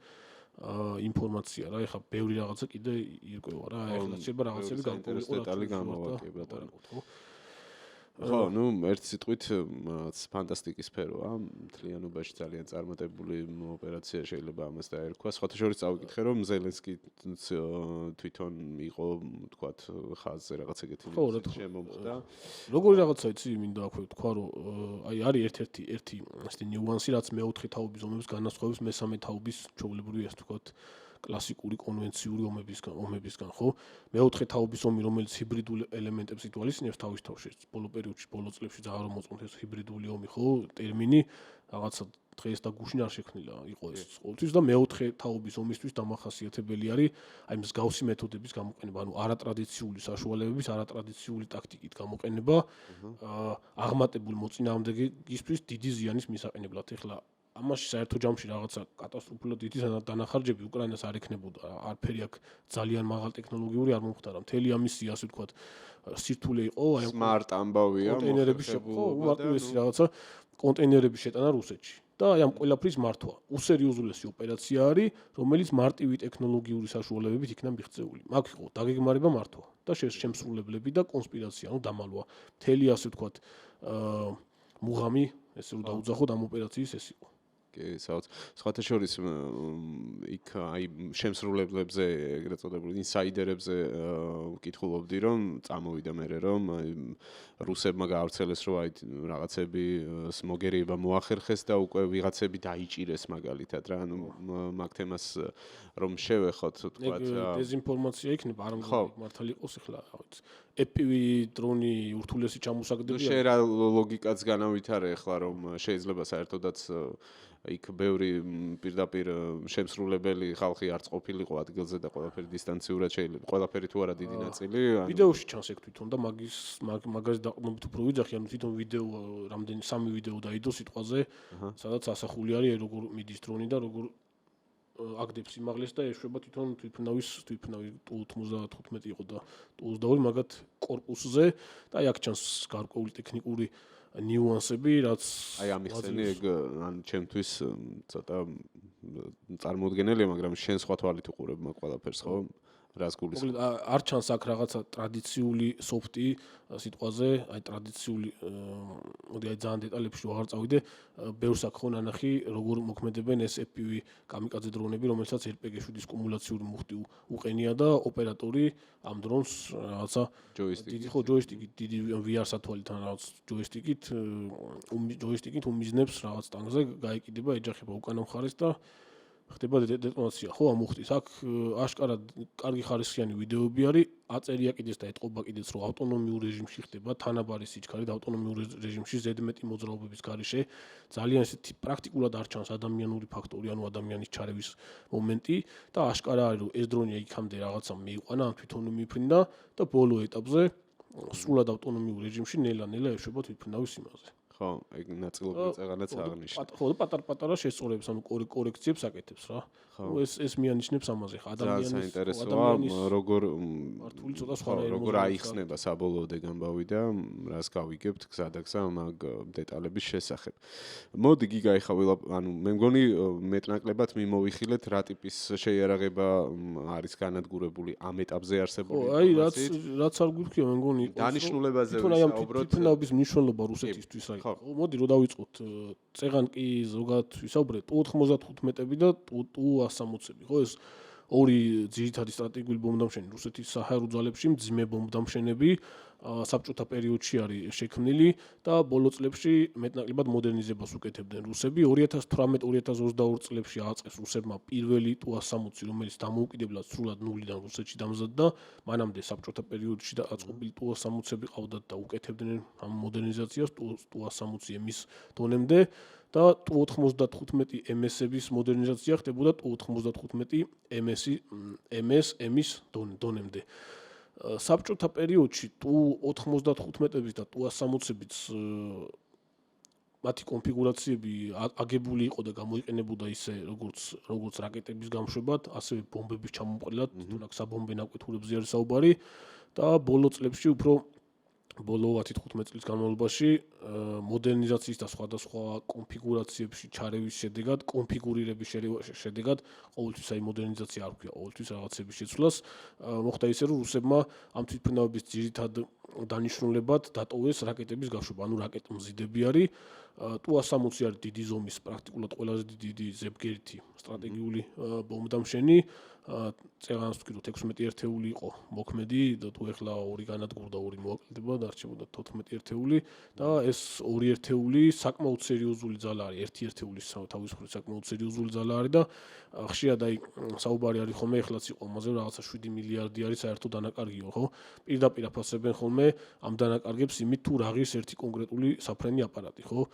ინფორმაცია რა. ეხლა ბევრი რაღაცა კიდე ირკვევა რა. ეხლა შეიძლება რაღაცები გამოვიყო. ხო, ნუ ერთ სიტყვით ფანტასტიკის სფეროა, მთლიანობაში ძალიან წარმატებული ოპერაცია შეიძლება ამას დაერქვა. სხვათა შორის წავიკითხე, რომ ზელენსკი თვითონ იყო, თქვათ, ხაზზე რაღაც ეგეთი შემომხდა. როგორი რაღაცა იცი, მინდა აქვე თქვა, რომ აი არის ერთ-ერთი ესეთი ნიუანსი, რაც მეოთხე თაობის ომების განასხვავებს მესამე თაობის ჩვეულებრივი, ასე ვთქვათ, კლასიკური კონვენციური ომებისგან, ხო? მეოთხე თაობის ომი, რომელიც ჰიბრიდულ ელემენტებს ითვალისწინებს თავის თავში, ბოლო პერიოდში, ბოლო წლებში ძალიან მოწონთ ეს ჰიბრიდული ომი, ხო? ტერმინი რაღაცა დღეს და გუშინ არ შექმნილა იყო ეს ყოველთვის და მეოთხე თაობის ომისთვის დამახასიათებელი არის აი მსგავსი მეთოდების გამოყენება, ანუ არატრადიციული საშუალებების, არატრადიციული ტაქტიკით გამოყენება აღმატებულ მოწინააღმდეგისთვის დიდი ზიანის მისაყენებლად. ეხლა ამაში საერთო ჯამში რაღაცა კატასტროფულად დიდი დანახარჯები უკრაინას არ ექნებოდა. არაფერი აქ ძალიან მაღალ ტექნოლოგიური არ მომხდარა. მთელი ამისი, ასე ვთქვათ, სირთულე იყო, აი სმარტ ამბავია, კონტეინერების შეტანა რუსეთში. და აი ამ ყველაფრის მართვა უსერიოზულესი ოპერაცია არის, რომელიც მარტივი ტექნოლოგიური საშუალებებით იქნა მიღწეული. აქ იყო დაგეგმარება მართვა და შემსრულებლები და კონსპირაცია, დამალვა. მთელი ასე ვთქვათ, მუღამი, ესე რომ დაუძახოთ ამ ოპერაციის ეს იყო. კი, საოცრ. სხვათა შორის იქ აი შემსრულებლებზე, ეგრეთ წოდებული ინსაიდერებზე ვკითხულობდი, რომ წამოვიდა მერე რომ რუსებმა გაავრცელეს, რომ აი რაღაცები მოგერიება მოახერხეს და უკვე ვიღაცები დაიჭირეს მაგალითად რა, ანუ მაგ თემას რომ შევეხოთ, თქვათ. დეზინფორმაცია იქნება, არ მგონი მართალი იყოს ახლა, რა ვიცი. FPV დრონი ურთულესი ჩამოსაგდებია. შე რა ლოგიკაც განავითარე ახლა რომ შეიძლება საერთოდაც იქ ბევრი პირდაპირ შემსრულებელი ხალხი არც ყოფილიყო ადგილზე და ყველაფერი დისტანციურად შეიძლება ყველაფერი თუ არა დიდი ნაწილი ვიდეოში ჩანს ეგ თვითონ და მაგაზე დაყრდნობით უფრო ვიძახი ანუ თვითონ ვიდეო რამდენი 3 ვიდეო დაიდო სიტყვაზე სადაც ასახული არის როგორ მიდის დრონი და როგორ აგდებს სიმაღლეს და ეშვება თვითონავის Tu-95 იყო და Tu-22 მაგათ კორპუსზე და აი აქ ჩანს გარკვეული ტექნიკური ნიუანსები, რაც აი ამიხსენი ეგ ან ჩემთვის ცოტა წარმოუდგენელია, მაგრამ შენ სხვა თვალით უყურებ მაგ ყველაფერს, ხო? რას გულისხმობ? არ ჩანს აქ რაღაცა ტრადიციული სოფტი სიტყვაზე, აი ტრადიციული, მოდი აი ძალიან დეტალებში ვაღარ წავიდე, ბევრს აქ ხო ნანახი, როგორ მოქმედებენ ეს FPV კამიკაძე დრონები, რომელსაც RPG-7-ის კუმულაციური მუხტი უყენია და ოპერატორი ამ დრონს რაღაცა დიდი ხო ჯოისტიკით, დიდი VR სათვალით ან რაღაც ჯოისტიკით უმიზნებს რაღაც ტანკზე, გაეკიდება, ეჯახება უკანა მხარეს და ხდება დეტონაცია ხო ამ მუხტის აქ აშკარად კარგი ხარისხიანი ვიდეოები არის აწერია კიდეც და ეტყობა კიდეც რომ ავტონომიურ რეჟიმში ხდება თანაბარი სიჩქარე და ავტონომიურ რეჟიმში ზედმეტი მოძრაობების გარეშე ძალიან ესეთი პრაქტიკულად არ ჩანს ადამიანური ფაქტორი ანუ ადამიანის ჩარევის მომენტი და აშკარა არის რომ ეს დრონი იქამდე რაღაცა მიიყვანა ან თვითონ მიფრინდა და ბოლო ეტაპზე სრულად ავტონომიურ რეჟიმში ნელა-ნელა ეშვება თვითმფრინავის სიმაღლეზე ხო, ეგ ნაწილობრივ წეღანაც აღნიშნა. ხო, და პატარ-პატარა შესწორებს, ანუ კორექციებს აკეთებს რა. ხო, ეს მიანიშნებს ამაზე ხა ადამიანის საინტერესოა, როგორ მართული ცოტა სხვა როგორ აიხსნება საბოლოო დეგამბავი და რას გავიგებთ გზადაგზა მაგ დეტალების შესახებ. მოდი გიგა ეხა ანუ მე მგონი მეტნაკლებად მიმოვიხილეთ რა ტიპის შეიარაღება არის განადგურებული ამ ეტაპზე არსებული. ხო, აი რაც არ გვიქია მე მგონი დანიშნულებაზე ვისაუბროთ. თუნდაც მნიშვნელობა რუსეთისთვის აი ხო მოდი რომ დავიწყოთ წეღან კი ზოგადად ვისაუბრეთ Tu-95-ები და Tu-160-ები ხო ეს ორი ძირითადი სტრატეგიული ბომბდამშენი რუსეთის საჰაერო ძალებში მძიმე ბომბდამშენები საბჭოთა პერიოდში არის შექმნილი და ბოლო წლებში მეტნაკლებად მოდერნიზებას უკეთებდნენ რუსები 2018-2022 წლებში აწყეს რუსებმა პირველი Tu-160 რომელიც დამოუკიდებლად სრულად ნულიდან რუსეთში დამზადდა მანამდე საბჭოთა პერიოდში დაწყობილი Tu-160-ები ყავდათ და უკეთებდნენ ამ მოდერნიზაციას Tu-160-ემის დონემდე და Tu-95 MS-ების მოდერნიზაცია ხდებოდა Tu-95 MS-ემის დონემდე. საბჭოთა პერიოდში Tu-95-ების და Tu-160-ების მათი კონფიგურაციები აგებული იყო და გამოიყენებოდა ისე როგორც რაკეტების გამშვებად, ასევე ბომბების ჩამომყრილად, თუნდაც საბომბე ნაკვეთურებზე არის საუბარი და ბოლო წლებში უფრო ბოლო 10-15 წლის განმავლობაში მოდერნიზაციის და სხვადასხვა კონფიგურაციებში ჩარევის შედეგად, კონფიგურირების შედეგად, ყოველთვის აი მოდერნიზაცია არ ვქია, ყოველთვის რაღაცების შეცვლას, მოხდა ისე რომ რუსებმა ამ თვითმფრინავების ძირითად დანიშნულებად დატოვეს რაკეტების გაშვება, ანუ რაკეტმზიდები არის Tu-160 არის დიდი ზომის, პრაქტიკულად ყველაზე დიდი ზებგერითი სტრატეგიული ბომბდამშენი წეღანს ვთქვი რომ 16 ერთეული იყო მოქმედი და თუ ეხლა ორი განადგურდა ორი მოაკლდება და არჩებოდა 14 ერთეული და ეს ორი ერთეული საკმაოდ სერიოზული ძალა არის ერთი ერთეული თავისუფლად საკმაოდ სერიოზული ძალა არის და ხშირად აი საუბარი არის ხოლმე ეხლაც იყო ამაზე რაღაცა 7 მილიარდი არის საერთო დანაკარგიო ხო პირდაპირ აფასებენ ხოლმე ამ დანაკარგებს იმით თუ რაღის ერთი კონკრეტული საფრენი აპარატი ხო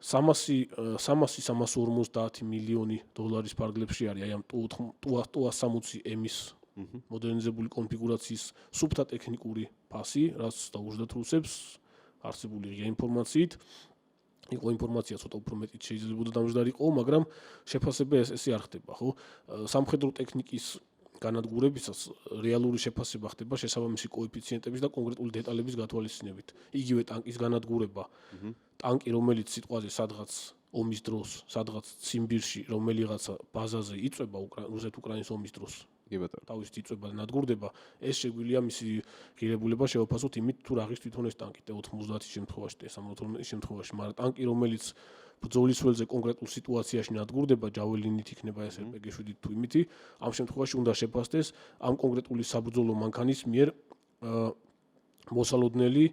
350 მილიონი დოლარის ფარგლებში არის აი ამ Tu-160-ემის მოდერნიზებული კონფიგურაციის სუფთა ტექნიკური ფასი, რაც დაუждათ რუსებს არსებული ღია ინფორმაციით. იყო ინფორმაცია ცოტა უფრო მეტი შეიძლება დამждარიყო, მაგრამ შეფასება ესე არ ხდება, ხო? სამხედრო ტექნიკის განადგურებისას რეალური შეფასება ხდება შესაბამისი კოეფიციენტების და კონკრეტული დეტალების გათვალისწინებით. იგივე ტანკის განადგურება. ტანკი, რომელიც სიტყვაზე სადღაც ომის დროს, სადღაც ციმბირში, რომელიღაცა ბაზაზე იწვება რუსეთ-უკრაინის ომის დროს. კი ბატონო. თავის იწვება და ნადგურდება, ეს შეგვიძლია მისი ღირებულება შევაფასოთ იმით, თუ რა ღირს თვითონ ეს ტანკი T-90-ის შემთხვევაში, T-72-ის შემთხვევაში, მაგრამ ტანკი, რომელიც ბრძოლის ველზე კონკრეტულ სიტუაციაში ნადგურდება, ჯაველინით იქნება ეს RPG-7 თუ იმითი, ამ შემთხვევაში უნდა შეფასდეს ამ კონკრეტული საბრძოლო მანქანის მიერ მოსალოდნელი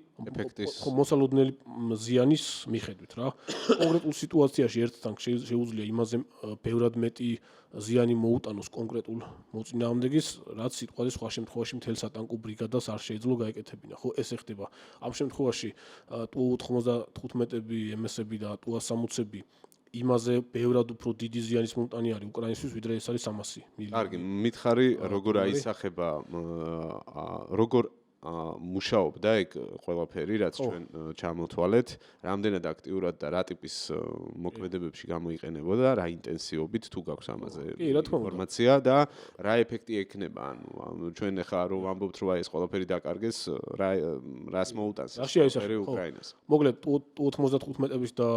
ზიანის მიხედვით რა. კონკრეტულ სიტუაციაში ერთ ტანკს შეუძლია იმაზე ბევრად მეტი ზიანი მოუტანოს კონკრეტულ მოწინააღმდეგეს, რაც სიტყვაზე სხვა შემთხვევაში მთელ სატანკო ბრიგადას არ შეეძლო გაეკეთებინა. ხო, ეს ეხება. ამ შემთხვევაში Tu-95-ები, MS-ები და Tu-160-ები იმაზე ბევრად უფრო დიდი ზიანის მომტანი არის უკრაინისთვის, ვიდრე ეს არის 300 მილიონი. კარგი, მითხარი როგორ აისახება როგორ მუშაობდა ეგ ყველაფერი, რაც ჩვენ ჩამოთვალეთ, რამდენად აქტიურად და რა ტიპის მოქმედებებში გამოიყენებოდა, რა ინტენსივობით თუ გაქვს ამაზე ინფორმაცია და რა ეფექტი ექნება, ანუ ჩვენ ახლა რომ ვამბობთ რომ ეს ყველაფერი დაკარგეს, რას მოუტანს ეს უკრაინას. მოკლედ Tu-95-ების და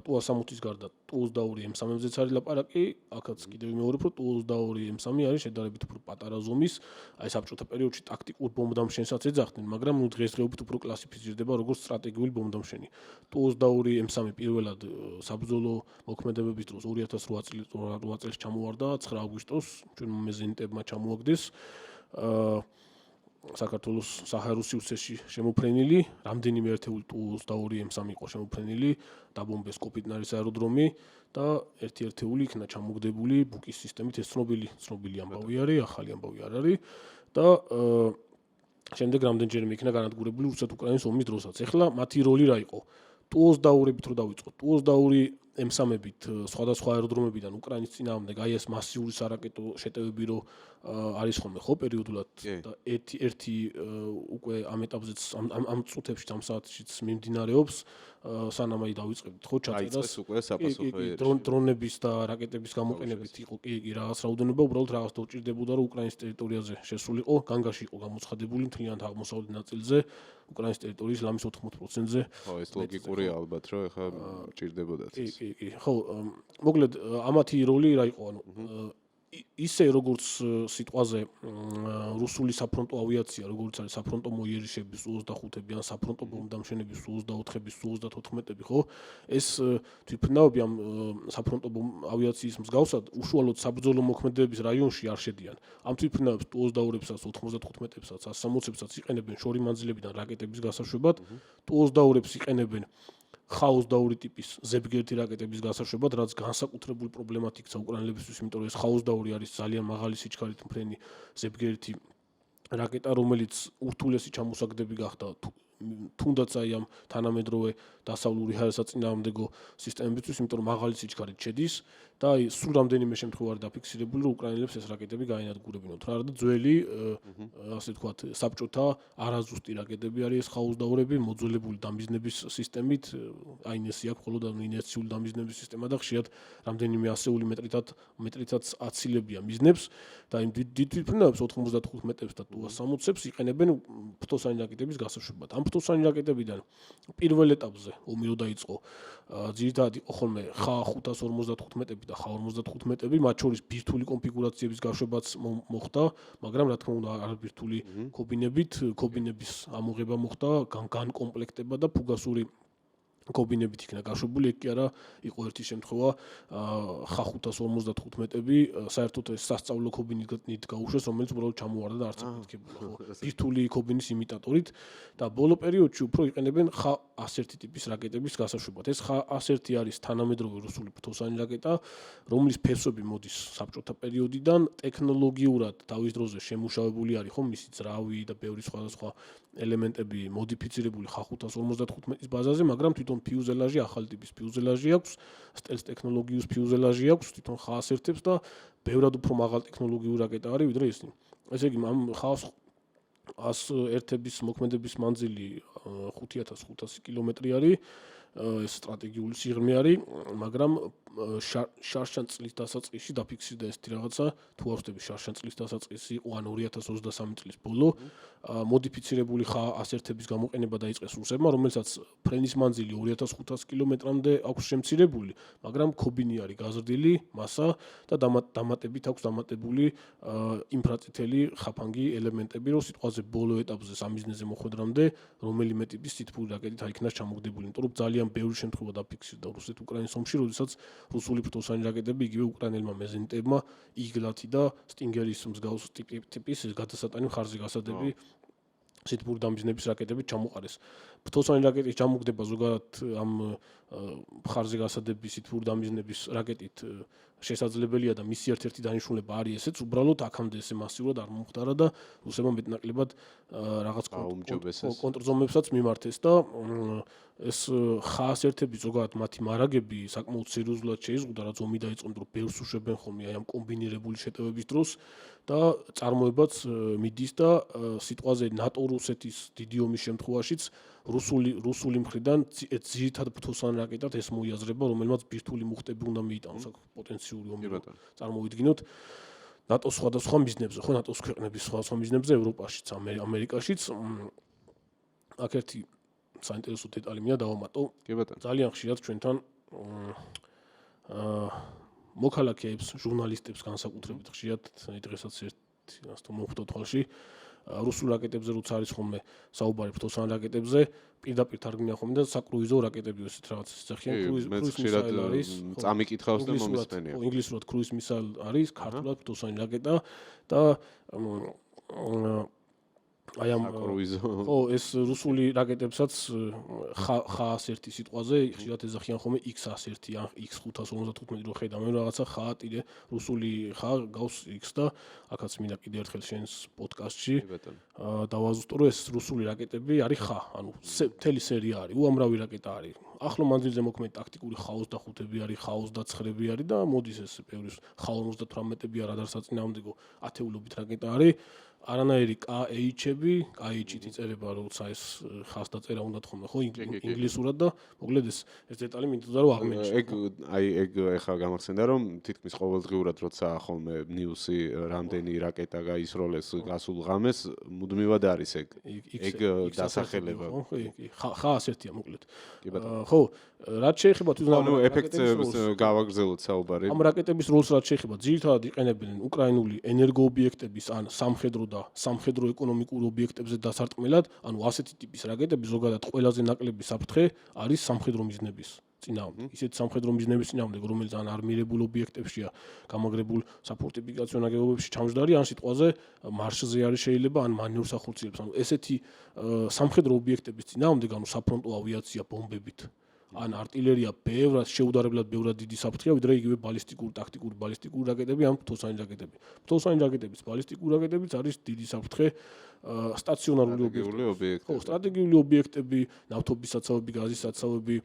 Tu-160-ის გარდა Tu-22 M3-ზეც არის ლაპარაკი, აქაც კიდევ ვიმეორებ, რომ Tu-22 M3 არის შედარებით უფრო პატარა ზომის, აი საბჭოთა პერიოდში ტაქტიკურ ბომბდამშენსაც ეძახდნენ, მაგრამ დღესდღეობით უფრო კლასიფიცირდება როგორც სტრატეგიული ბომბდამშენი. Tu-22 M3 პირველად საბრძოლო მოქმედებების დროს 2008 წელს ჩამოვარდა 9 აგვისტოს, ჩვენ მეზენიტებმა ჩამოაგდეს. საქართველოს საჰაერო სივრცეში შემოფრენილი, რამდენიმე ერთეული Tu-22 M3 იყო შემოფრენილი, დაბომბეს კოპიტნარის აეროდრომი და ერთი ერთეული იქნა ჩამოგდებული ბუკის სისტემით, ეს ცნობილი ამბავი არის, ახალი ამბავი არ არის და შემდეგ რამდენჯერმე იქნა განადგურებული რუსეთ-უკრაინის ომის დროსაც. ეხლა მათი როლი რა იყო? Tu-22-ებით რო დავიწყოთ, Tu-22 M3-ებით სხვადასხვა აეროდრომებიდან უკრაინის წინააღმდეგ აი ეს მასიური სარაკეტო შეტევები რო არის ხოლმე ხო პერიოდულად და ერთი უკვე ამ ეტაპზეც ამ წუთებში ამ საათშიც მიმდინარეობს სანამ აი დავიწყებთ ხო ჩაწერას უკვე საპასუხოებრივი დრონების და რაკეტების გამოყენებით იყო კი რაღაც რაოდენობა უბრალოდ რაღაც დაუჭირდებოდა რომ უკრაინის ტერიტორიაზე შესულიყო განგაში იყო გამოცხადებული მთლიანად აღმოსავლეთ ნაწილზე უკრაინის ტერიტორიის ლამის 80%-ზე ხო ეს ლოგიკურია ალბათ რომ ეხლა ჭირდებოდათ კი ხო მოკლედ ამათი როლი რა იყო ანუ ისე როგორც სიტყვაზე რუსული საფრონტო ავიაცია როგორც არის საფრონტო მოიერიშების Su-25-ები ან საფრონტო ბომბდამშენების Su-24-ების Su-34-ები ხო ეს თვითმფრინავები ამ საფრონტო ავიაციის მსგავსად უშუალოდ საბრძოლო მოქმედებების რაიონში არ შედიან ამ თვითმფრინავებს Tu-22-ებსაც 95-ებსაც 160-ებსაც იყენებენ შორი მანძილებიდან რაკეტების გასაშვებად Tu-22-ებს იყენებენ ხაუს-დაური ტიპის ზებგერტი რაკეტების გასაშვებად, რაც განსაკუთრებული პრობლემად იქცა უკრაინელებისთვის, იმიტომ რომ ეს ხაუს-დაური არის ძალიან მაღალი სიჩქარით მფრენი ზებგერტი რაკეტა, რომელიც ურთულესი ჩამოსაგდები გახდა თუნდაც აი ამ თანამედროვე დასავლური ჰაერსაწინააღმდეგო სისტემებისთვის, იმიტომ რომ მაღალი სიჩქარით შედის და აი სულ რამდენიმე შემთხვევა არის დაფიქსირებული, რომ უკრაინელებს ეს რაკეტები გაენადგურებინოთ. რა და ძველი, ასე ვთქვათ, საბჭოთა არაზუსტი რაკეტები არის ეს ხაუს-დაურები, მოძველებული დამიზნების სისტემით, აინესი აქვს მხოლოდ ინერციული დამიზნების სისტემა და ხშირად რამდენიმე ასეული მეტრითაც აცილებია მიზნებს და იმ დიდ თვითმფრინავებს 95-ებს და Tu-160-ებს იყენებენ ფთოსანი რაკეტების გასაშვებად. ამ ფთოსანი რაკეტებიდან პირველ ეტაპზე ომი რო დაიწყო, ძირითადად იყო ხოლმე Xa-555-ები და Xa-55-ები, მათ შორის ბირთვული კონფიგურაციების გაშვებაც მოხდა, მაგრამ რა თქმა უნდა არ ბირთვული კობინების ამოღება მოხდა, განკომპლექტება და ფუგასური კობინებით იქნა გაშვებული, ეგ კი არა იყო ერთი შემთხვევა Xa-555-ები საერთოდ ეს სასწავლო კობინით გაუშვეს, რომელიც უბრალოდ ჩამოვარდა და არც აფეთქებულა, ხო. ბირთვული კობინის იმიტატორით და ბოლო პერიოდში უფრო იყენებენ Xa-101 ტიპის რაკეტების გასაშვებად. ეს Xa-101 არის თანამედროვე რუსული ფთოსანი რაკეტა, რომლის ფესვები მოდის საბჭოთა პერიოდიდან, ტექნოლოგიურად თავის დროზე შემუშავებული არის, ხო, მისი ძრავი და ბევრი სხვადასხვა ელემენტები მოდიფიცირებული Xa-555-ის ბაზაზე, მაგრამ თვითონ ფიუზელაჟი ახალი ტიპის ფიუზელაჟი აქვს, სტელს ტექნოლოგიის ფიუზელაჟი აქვს, თვითონ Xa-101-ებს და ბევრად უფრო მაღალ ტექნოლოგიური რაკეტა არის, ვიდრე ისინი. ესე იგი, ამ Xa-101-ების მოქმედების მანძილი 5500 კილომეტრი არის, ეს სტრატეგიული სიღრმე არის, მაგრამ შარშან წლის დასაწყისში დაფიქსირდა ესეთი რაღაცა, თუ არ ვხდები შარშან წლის დასაწყისი იყო ან 2023 წლის ბოლო, მოდიფიცირებული ხა-ასერთების გამოყენება დაიწყეს რუსებმა, რომელსაც ფრენის მანძილი 2500 კილომეტრამდე აქვს შემცირებული, მაგრამ ქობინი არის გაზრდილი მასა და დამატებით აქვს დამატებული ინფრაწითელი ხაფანგი ელემენტები, რომ სიტყვაზე ბოლო ეტაპზე სამიზნეზე მოხვედრამდე რომელიმე ტიპის სითბური რაკეტით აიქნას ჩამოგდებული, იმიტომ რომ ძალიან ბევრი შემთხვევა დაფიქსირდა რუსეთ-უკრაინის ომში, როდესაც რუსული ფრთოსანი რაკეტები იგივე უკრაინელმა მეზენიტებმა იგლათი და სტინგერის მსგავს ტიპის გადასატანი მხარზე გასადები სითბური დამიზნების რაკეტებით ჩამოყარეს. ფრთოსანი რაკეტის ჩამოგდება ზოგადად ამ მხარზე გასადების სითბური დამიზნების რაკეტით შესაძლებელია და მისი ერთ-ერთი დანიშნულება არის ესეც, უბრალოდ აქამდე ესე მასიურად არ მომხდარა და რუსებმა მეტნაკლებად რაღაც კონტრზომებსაც მიმართეს და ეს ხა-ასერთები ზოგადად მათი მარაგები საკმაოდ სერიოზულად შეიზღუდა, რაც ომი დაიწყო, რომ ბევრს უშვებენ ხოლმე აი ამ კომბინირებული შეტევების დროს და წარმოებაც მიდის და სიტყვაზე ნატო-რუსეთის დიდი ომის შემთხვევაშიც რუსული მხრიდან ძირითად ფრთოსან რაკეტად ეს მოიაზრება, რომელმაც ბირთვული მუხტები უნდა მიიტანოს აქ პოტენციური ომი წარმოვიდგინოთ ნატოს სხვადასხვა მიზნებზე, ხო ნატოს ქვეყნების სხვადასხვა მიზნებზე, ევროპაშიც, ამერიკაშიც. აქ ერთი საინტერესო დეტალი მინდა დავამატო. ძალიან ხშირად ჩვენთან მოქალაქეებს, ჟურნალისტებს განსაკუთრებით ხშირად დღესაც ერთი ასე მომხდო თვალში რუსულ რაკეტებზე როცა არის ხოლმე საუბარი ფრთოსან რაკეტებზე, პირდაპირ თარგმნია ხოლმე და საკრუიზო რაკეტები ესეთ რაღაცას ეძახიან. კრუიზ მისაილ არის, წამიკითხავს და მომისმენია. ინგლისურად კრუიზ მისაილ არის, ქართულად ფრთოსანი რაკეტა და აი ამ ხო ეს რუსული რაკეტებსაც ხა-101 სიტყვაზე ხშირად ეძახიან ხოლმე X-101 ან X-555 რო ხედავ მე რაღაცა ხა-ტირე რუსული ხა გავს X და აქაც მინდა კიდე ერთხელ შენს პოდკასტში დავაზუსტო რომ ეს რუსული რაკეტები არის ხა, ანუ მთელი სერია არის, უამრავი რაკეტა არის. ახლო მანძილზე მოქმედი ტაქტიკური ხა-25-ები არის, ხა-29-ები არის და მოდის ეს ბევრი ხა-58-ები რადარსაწინააღმდეგო ათეულობით რაკეტა არის. არანაირი KH-ით იწერება, როცა ეს ხას დაწერა უნდა თქონდა, ხო, ინგლისურად და მოკლედ ეს დეტალი მინდოდა რომ აღნიშნო. ეგ ეხლა გამახსენდა რომ თითქმის ყოველდღიურად როცა ხოლმე ნიუსი რამდენი რაკეტა გაისროლეს გასულ ღამეს, მუდმივად არის ეგ დასახელება. ხა-101-ია მოკლედ. ხო, რაც შეეხება თვითონ ამ ეფექტებს გავაგრძელოთ საუბარი. ამ რაკეტების როლს რაც შეეხება, ძირითადად იყენებენ უკრაინული ენერგოობიექტების ან სამხედრო და სამხედრო ეკონომიკურ ობიექტებზე დასარტყმელად, ანუ ასეთი ტიპის რაკეტები ზოგადად ყველაზე ნაკლები საფრთხე არის სამხედრო მიზნების წინააღმდეგ. ისეთ სამხედრო მიზნების წინააღმდეგ, რომელიც ან არმირებულ ობიექტებშია, გამაგრებულ საფორტიფიკაციო ნაგებობებში ჩამჯდარი, ან სიტყვაზე მარშზე არის შეიძლება, ან მანევრს ახორციელებს. ანუ ესეთი სამხედრო ობიექტების წინააღმდეგ, ანუ საფრონტო ავიაცია ბომბებით ან артиллерия ბევრად შეუდარებლად ბევრად დიდი საფრთხეა, ვიდრე იგივე ბალისტიკური, ტაქტიკური ბალისტიკური რაკეტები ან ფრთოსანი რაკეტები. ფრთოსანი რაკეტების ბალისტიკური რაკეტებიც არის დიდი საფრთხე სტაციონარული ობიექტები. ხო, სტრატეგიული ობიექტები, ნავთობის საცავები, გაზის საცავები,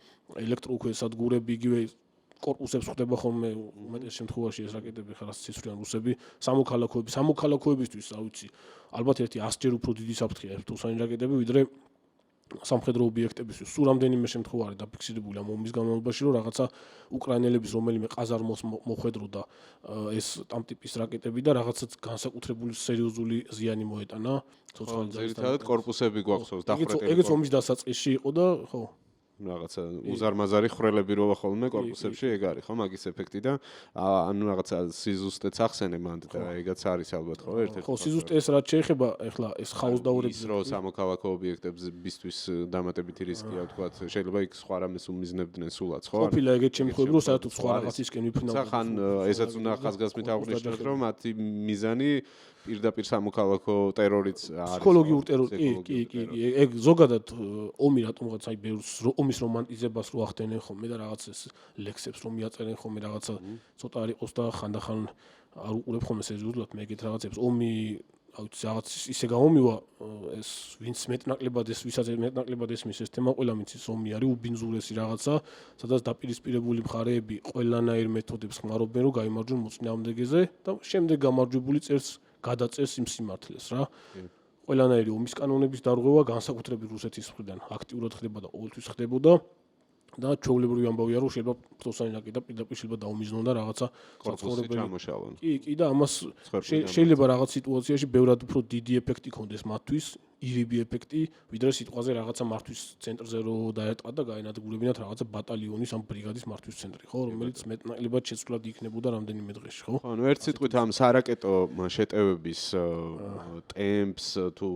ელექტროუქვესადგურები, იგივე კორპუსებს ხდება ხოლმე უმეტეს შემთხვევაში ეს რაკეტები ხარას ციცვრიან რუსები, სამოქალაქოებისთვის, რა ვიცი, ალბათ ერთი 100-ჯერ უფრო დიდი საფრთხეა ფრთოსანი რაკეტები, ვიდრე სამხედრო ობიექტებისთვის. სულ რამდენიმე შემთხვევა არის დაფიქსირებული ამ ომის განმავლობაში, რომ რაღაცა უკრაინელების რომელიმე ყაზარმოს მოხვედროდა ეს ამ ტიპის რაკეტები და რაღაცაც განსაკუთრებული სერიოზული ზიანი მოეტანა ცოცხალი ძალისთან. ძირითადად კორპუსები გვახსოვს დახვრეტილი. ეგეც ომის დასაწყისში იყო და ხო რაღაცა უზარმაზარი ხრელები როვა ხოლმე კორპუსებში ეგ არის ხო მაგის ეფექტი და ანუ რაღაცა სიზუსტეც ახსენე მანდ და ეგაც არის ალბათ ხო ერთ-ერთი ხო სიზუსტე ეს რაც შეეხება ახლა ეს ხაუს-დაურების რო სამოქალაქო ობიექტებისთვის დამატებითი რისკია ვთქვათ შეიძლება იქ სხვა რამეს უმიზნებდნენ სულაც ხო ყოფილა ეგეთ შემთხვევები რომ საერთოდ სხვა რაღაცისკენ ვიფრინავთ ხან ესაც უნდა ხაზგასმით აღვნიშნოთ რომ მათი მიზანი პირდაპირ სამოქალაქო ტერორიც არის ფსიქოლოგიურ ტერორი კი ეგ ზოგადად ომი რატომღაც აი ბევრს ომის რომანტიზებას რო ახდენენ ხოლმე და რაღაც ეს ლექსებს რომ მიაწერენ ხოლმე რაღაცა ცოტა არ იყოს და ხანდახან არ უყურებ ხოლმე სერიოზულად მე ეგეთ რაღაცებს ომი რაღაც ისე გამომივა ეს ვინც მეტნაკლებად ეს ვისაც მეტნაკლებად ესმის ეს თემა ყველა მიცის ომი არის უბინძურესი რაღაცა სადაც დაპირისპირებული მხარეები ყველანაირ მეთოდებს ხმარობენ რომ გაიმარჯვონ მოწინააღმდეგეზე და შემდეგ გამარჯვებული წერს გადაწერს იმ სიმართლეს რა. ყველანაირი ომის კანონების დარღვევა განსაკუთრებით რუსეთის მხრიდან აქტიურად ხდება და ყოველთვის ხდებოდა. და ჩვეულებრივი ამბავია რომ შეიძლება ფთოსანი რაკეტა პირდაპირ შეიძლება დაუმიზნონ და რაღაცა საცხოვრებელი ჩამოშალონ. კი და ამას შეიძლება რაღაც სიტუაციაში ბევრად უფრო დიდი ეფექტი ქონდეს მათთვის, ირიბი ეფექტი, ვიდრე სიტყვაზე რაღაცა მართვის ცენტრზე რო დაერტყა და გაენადგურებინათ რაღაცა ბატალიონის ან ბრიგადის მართვის ცენტრი, ხო, რომელიც მეტნაკლებად შეცვლად იქნებოდა რამდენიმე დღეში, ხო? ხო, ერთ სიტყვით ამ სარაკეტო შეტევების ტემპს თუ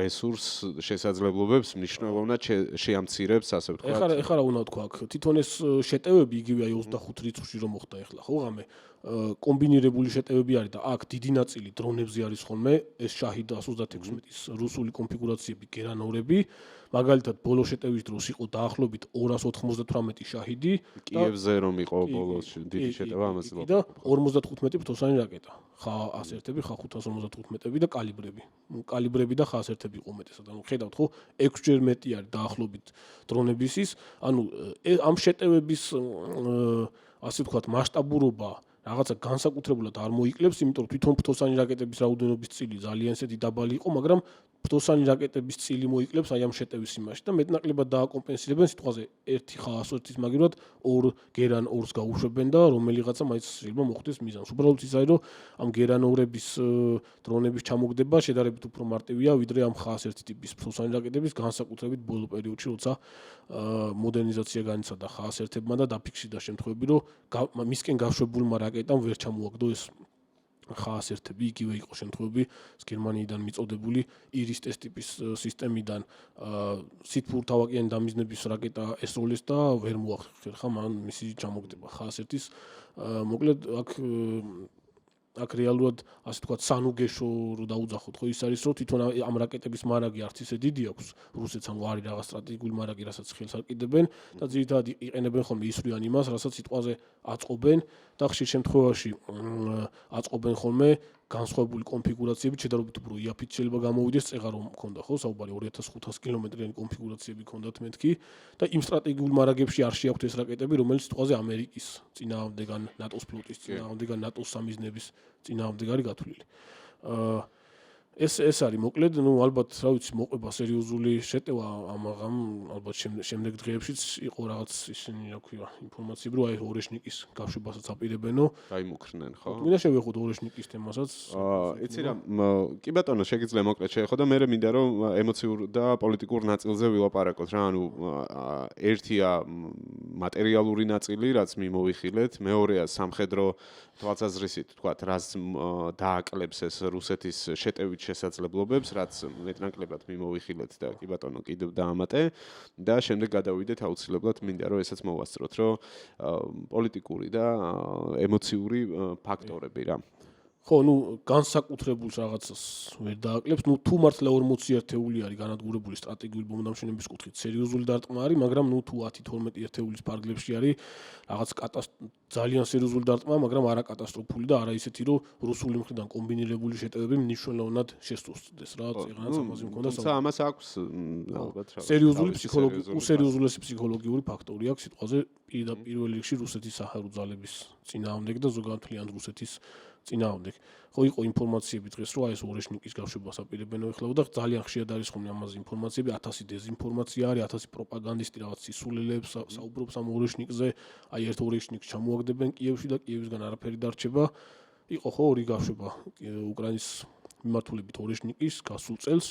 რესურს შესაძლებლობებს მნიშვნელოვნად შეამცირებს, ასე ვთქვათ. ეხლა რა უნდა ვთქვა აქ, თვითონ ეს შეტევები იგივე აი 25 რიცხვში რომ მოხდა ეხლა, ხო, ღამე კომბინირებული შეტევები არის და აქ დიდი ნაწილი დრონებზე არის ხოლმე, ეს შაჰიდ 136-ის რუსული კონფიგურაციები, გერანორები, მაგალითად ბოლო შეტევის დროს იყო დაახლოებით 298 შაჰიდი კიევზე რომ იყო ბოლოს დიდი შეტევა ამაზე და 55 ფთოსანი რაკეტა. ხა-101-ები, ხა-555-ები და კალიბრები და ხა-101-ები იყო უმეტესად. ანუ ხედავთ ხო, 6 ჯერ მეტი არის დაახლოებით დრონებისის. ანუ ამ შეტევების ასე ვთქვათ მასშტაბურობა რაღაცა განსაკუთრებულად არ მოიკლებს, იმიტომ რომ თვითონ ფთოსანი რაკეტების რაოდენობის წილი ძალიან ისეთი დაბალი იყო, მაგრამ ფთოსანი რაკეტების წილი მოიკლებს აი ამ შეტევის იმაში და მეტნაკლებად დააკომპენსირებენ სიტყვაზე 1 ხა-101-ის მაგივრად 2 გერან 2-ს გაუშვებენ და რომელიღაცა მაინც შეიძლება მოხდეს მიზანს. უბრალოდ ის არის რომ ამ გერანორების დრონების ჩამოგდება შედარებით უფრო მარტივია, ვიდრე ამ ხა-101 ტიპის ფთოსანი რაკეტების განსაკუთრებით ბოლო პერიოდში, როცა მოდერნიზაცია განიცადა ხა-101-ებმა და დაფიქსირდა შემთხვევები, რომ მისკენ გაშვებულმა რაკეტამ ვერ ჩამოაგდო ეს ხა-101-ები, იგივე იყო შემთხვევები გერმანიიდან მიწოდებული ირისტეს ტიპის სისტემიდან სითფურთავაკიანი დამიზნების რაკეტა ესროლეს და ვერ მოახერხა მან მისი ჩამოგდება ხა-101-ის. მოკლედ აქ რეალურად ასე ვთქვათ სანუგეშო რო დაუძახოთ ხო ის არის რომ თვითონ ამ რაკეტების მარაგი არც ისე დიდი აქვს რუსეთს ანუ არის რაღაც სტრატეგიული მარაგი რასაც ხელს არკიდებენ და ძირითადად იყენებენ ხოლმე ისვრიან იმას რასაც სიტყვაზე აწყობენ და ხშირ შემთხვევაში აწყობენ ხოლმე განსხვავებული კონფიგურაციები შედარებით უფრო იაფით შეიძლება გამოვიდეს წეღა რომ მქონდა ხო საუბარი 2500 კილომეტრიანი კონფიგურაციები ქონდათ მეთქი და იმ სტრატეგიულ მარაგებში არ შეაქვთ ეს რაკეტები რომელიც სიტყვაზე ამერიკის წინააღმდეგან ნატოს ფლოტის წინააღმდეგან ნატოს სამიზნების წინააღმდეგ არის გათვლილი. ეს არის მოკლედ, ну ალბათ რა ვიცი, მოყვება სერიოზული შეტევა ამაღამ, ალბათ შემდეგ დღეებშიც იყო რაღაც ისინი, რა ქვია, ინფორმაციები, რომ აი ორეშნიკის გაშვებასაც აპირებენო. დაიმუქრნენ, ხო? მინდა შევეხოთ ორეშნიკის თემასაც. იცი რა, კი ბატონო, შეგიძლია მოკლედ შეეხო და მე მინდა რომ ემოციურ და პოლიტიკურ ნაწილზე ვილაპარაკოთ რა, ანუ ერთია მატერიალური ნაწილი, რაც მიმოვიხილეთ, მეორეა სამხედრო თვალსაზრისით, თქვათ, რაც დააკლებს ეს რუსეთის შეტევით შესაძლებლობებს, რაც მეტნაკლებად მიმოვიხილეთ და კი ბატონო კიდევ დაამატე და შემდეგ გადავიდეთ აუცილებლად მინდა რომ ესაც მოვასწროთ, რომ პოლიტიკური და ემოციური ფაქტორები რა. ხო, ну განსაკუთრებულს რაღაცას ვერ დააკლებს, ну თუ მართლა 40 ერთეული არის განადგურებული სტრატეგიული ბომბდამშვენების კუთხით, სერიოზული დარტყმა არის, მაგრამ ну თუ 10-12 ერთეულის ფარგლებში არის რაღაც ძალიან სერიოზული დარტყმა, მაგრამ არა კატასტროფული და არა ისეთი, რომ რუსული მხრიდან კომბინირებული შეტევები მნიშვნელოვნად შესწორდეს რა, წეღანაც ამაზე მქონდა თუმცა ამას აქვს ალბათ რა. სერიოზული ფსიქოლოგიური ფაქტორი აქვს სიტყვაზე პირველ რიგში რუსეთის საჰაერო ძალების წინააღმდეგ და ზოგადად მთლიან რუსეთის წინააღმდეგ. ხო იყო ინფორმაციები დღეს რომ აი ეს ორეშნიკის გაშვებას აპირებენ ეხლა და ძალიან ხშირად არის ხოლმე ამაზე ინფორმაციები 1000 დეზინფორმაცია არის 1000 პროპაგანდისტი რაღაც სისულელებს საუბრობს ამ ორეშნიკზე აი ერთ ორეშნიკს ჩამოაგდებენ კიევში და კიევისგან არაფერი დარჩება იყო ხო ორი გაშვება უკრაინის მიმართულებით ორეშნიკის გასულ წელს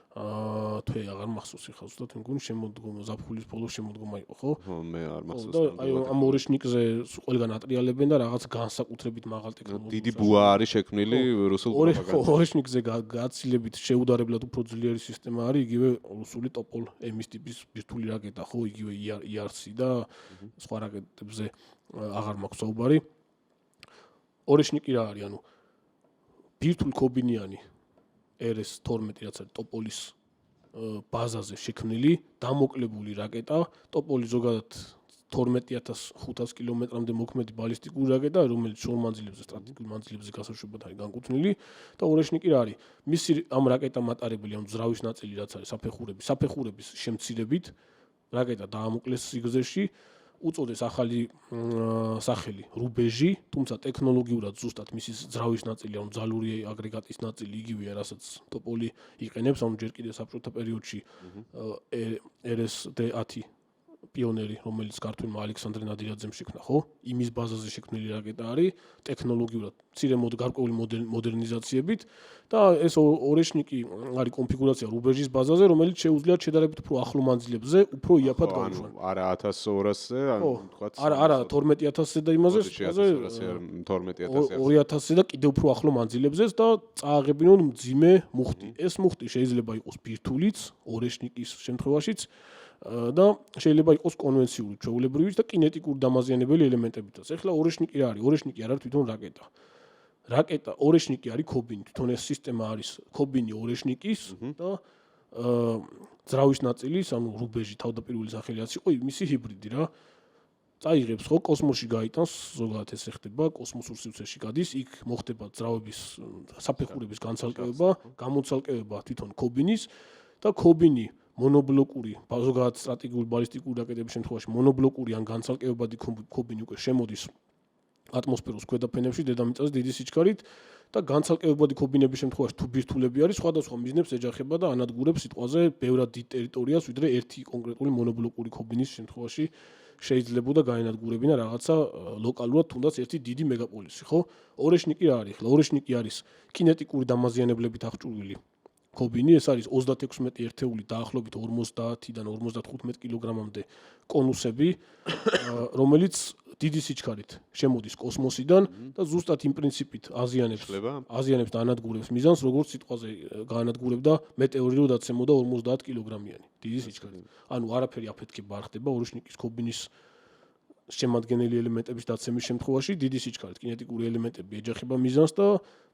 თვე აღარ მახსოვს ხა ზუსტად მგონი შემოდგომა ზაფხულის ბოლოს შემოდგომა იყო ხო? ხო მე არ მახსოვს. და აი ამ ორეშნიკზე ყველგან ატრიალებენ და რაღაც განსაკუთრებით მაღალ ტექნოლოგიას. დიდი ბუა არის შექმნილი რუსულ პროპაგანდაში. ორეშნიკზე გაცილებით შეუდარებლად უფრო ძლიერი სისტემა არის იგივე რუსული ტოპოლ M-ის ტიპის ბირთვული რაკეტა ხო იგივე ERC და სხვა რაკეტებზე აღარ მაქვს საუბარი. ორეშნიკი რა არის ანუ ბირთვულ ქობინიანი RS-12 რაც არის ტოპოლის ბაზაზე შექმნილი დამოკლებული რაკეტა ტოპოლი ზოგადად 12500 კილომეტრამდე მოქმედი ბალისტიკური რაკეტა რომელიც შორ მანძილებზე სტრატეგიულ მანძილებზე გასაშვებად არის განკუთვნილი და ორეშნიკი რა არის მისი ამ რაკეტა მატარებელი ამ ძრავის ნაწილი რაც არის საფეხურების შემცირებით რაკეტა დაამოკლეს სიგრძეში უწოდეს ახალი სახელი რუბეჟი, თუმცა ტექნოლოგიურად ზუსტად მისი ძრავის ნაწილი, ანუ ძალური აგრეგატის ნაწილი იგივეა, რასაც ტოპოლი იყენებს, ანუ ჯერ კიდევ საბჭოთა პერიოდში RSD-10 პიონერი, რომელიც ქართველმა ალექსანდრე ნადირაძემ შექმნა, ხო? იმის ბაზაზე შექმნილი რაკეტა არის, ტექნოლოგიურად მცირე გარკვეული მოდერნიზაციებით და ეს ორეშნიკი არის კონფიგურაცია რუბეჟის ბაზაზე, რომელიც შეუძლიათ შედარებით უფრო ახლო მანძილებზე უფრო იაფად გაუშვან. არა 1200-ზე, ანუ თქვათ არა 12000-ზე და იმაზე 2000-ზე და კიდევ უფრო ახლო მანძილებზეც და წააღებინონ მძიმე მუხტი. ეს მუხტი შეიძლება იყოს ბირთულიც, ორეშნიკის შემთხვევაშიც და შეიძლება იყოს კონვენციური ჩვეულებრივიც და კინეტიკური დამაზიანებელი ელემენტებითაც. ეხლა ორეშნიკი რა არის? ორეშნიკი არ არის თვითონ რაკეტა. რაკეტა ორეშნიკი არის ქობინი, თვითონ ეს სისტემა არის ქობინი ორეშნიკის და ძრავის ნაწილის, ანუ რუბეჟი თავდაპირველი სახელიც იყო მისი ჰიბრიდი რა. წაიღებს ხო კოსმოსში გაიტანს, ზოგადად ეს ხდება, კოსმოსურ სივრცეში გადის, იქ მოხდება ძრავების საფეხურების განცალკევება, გამოცალკევება თვითონ ქობინის და ქობინი მონობლოკური, ზოგადად სტრატეგიული ბალისტიკური რაკეტების შემთხვევაში მონობლოკური ან განცალკევებადი ქობინი უკვე შემოდის ატმოსფეროს ქვედა ფენებში დედამიწაზე დიდი სიჩქარით და განცალკევებადი ქობინების შემთხვევაში თუ ბირთულები არის, სხვადასხვა მიზნებს ეჯახება და ანადგურებს სიტყვაზე ბევრად დიდ ტერიტორიას, ვიდრე ერთი კონკრეტული მონობლოკური ქობინის შემთხვევაში შეიძლებოდა გაენადგურებინა რაღაცა ლოკალურად თუნდაც ერთი დიდი მეგაპოლისი, ხო? ორეშნიკი რა არის? ხლა ორეშნიკი არის კინეტიკური დამაზიანებლებით აღჭურვილი ქობინი, ეს არის 36 ერთეული დაახლოებით 50-დან 55 კილოგრამამდე კონუსები, რომელიც დიდი სიჩქარით შემოდის კოსმოსიდან და ზუსტად იმ პრინციპით აზიანებს და ანადგურებს მიზანს, როგორც სიტყვაზე გაანადგურებდა მეტეორი რო დაცემოდა 50 კილოგრამიანი დიდი სიჩქარით. ანუ არაფერი აფეთქება არ ხდება ორეშნიკის ქობინის შემადგენელი ელემენტების დაცემის შემთხვევაში დიდი სიჩქარით კინეტიკური ელემენტები ეჯახება მიზანს და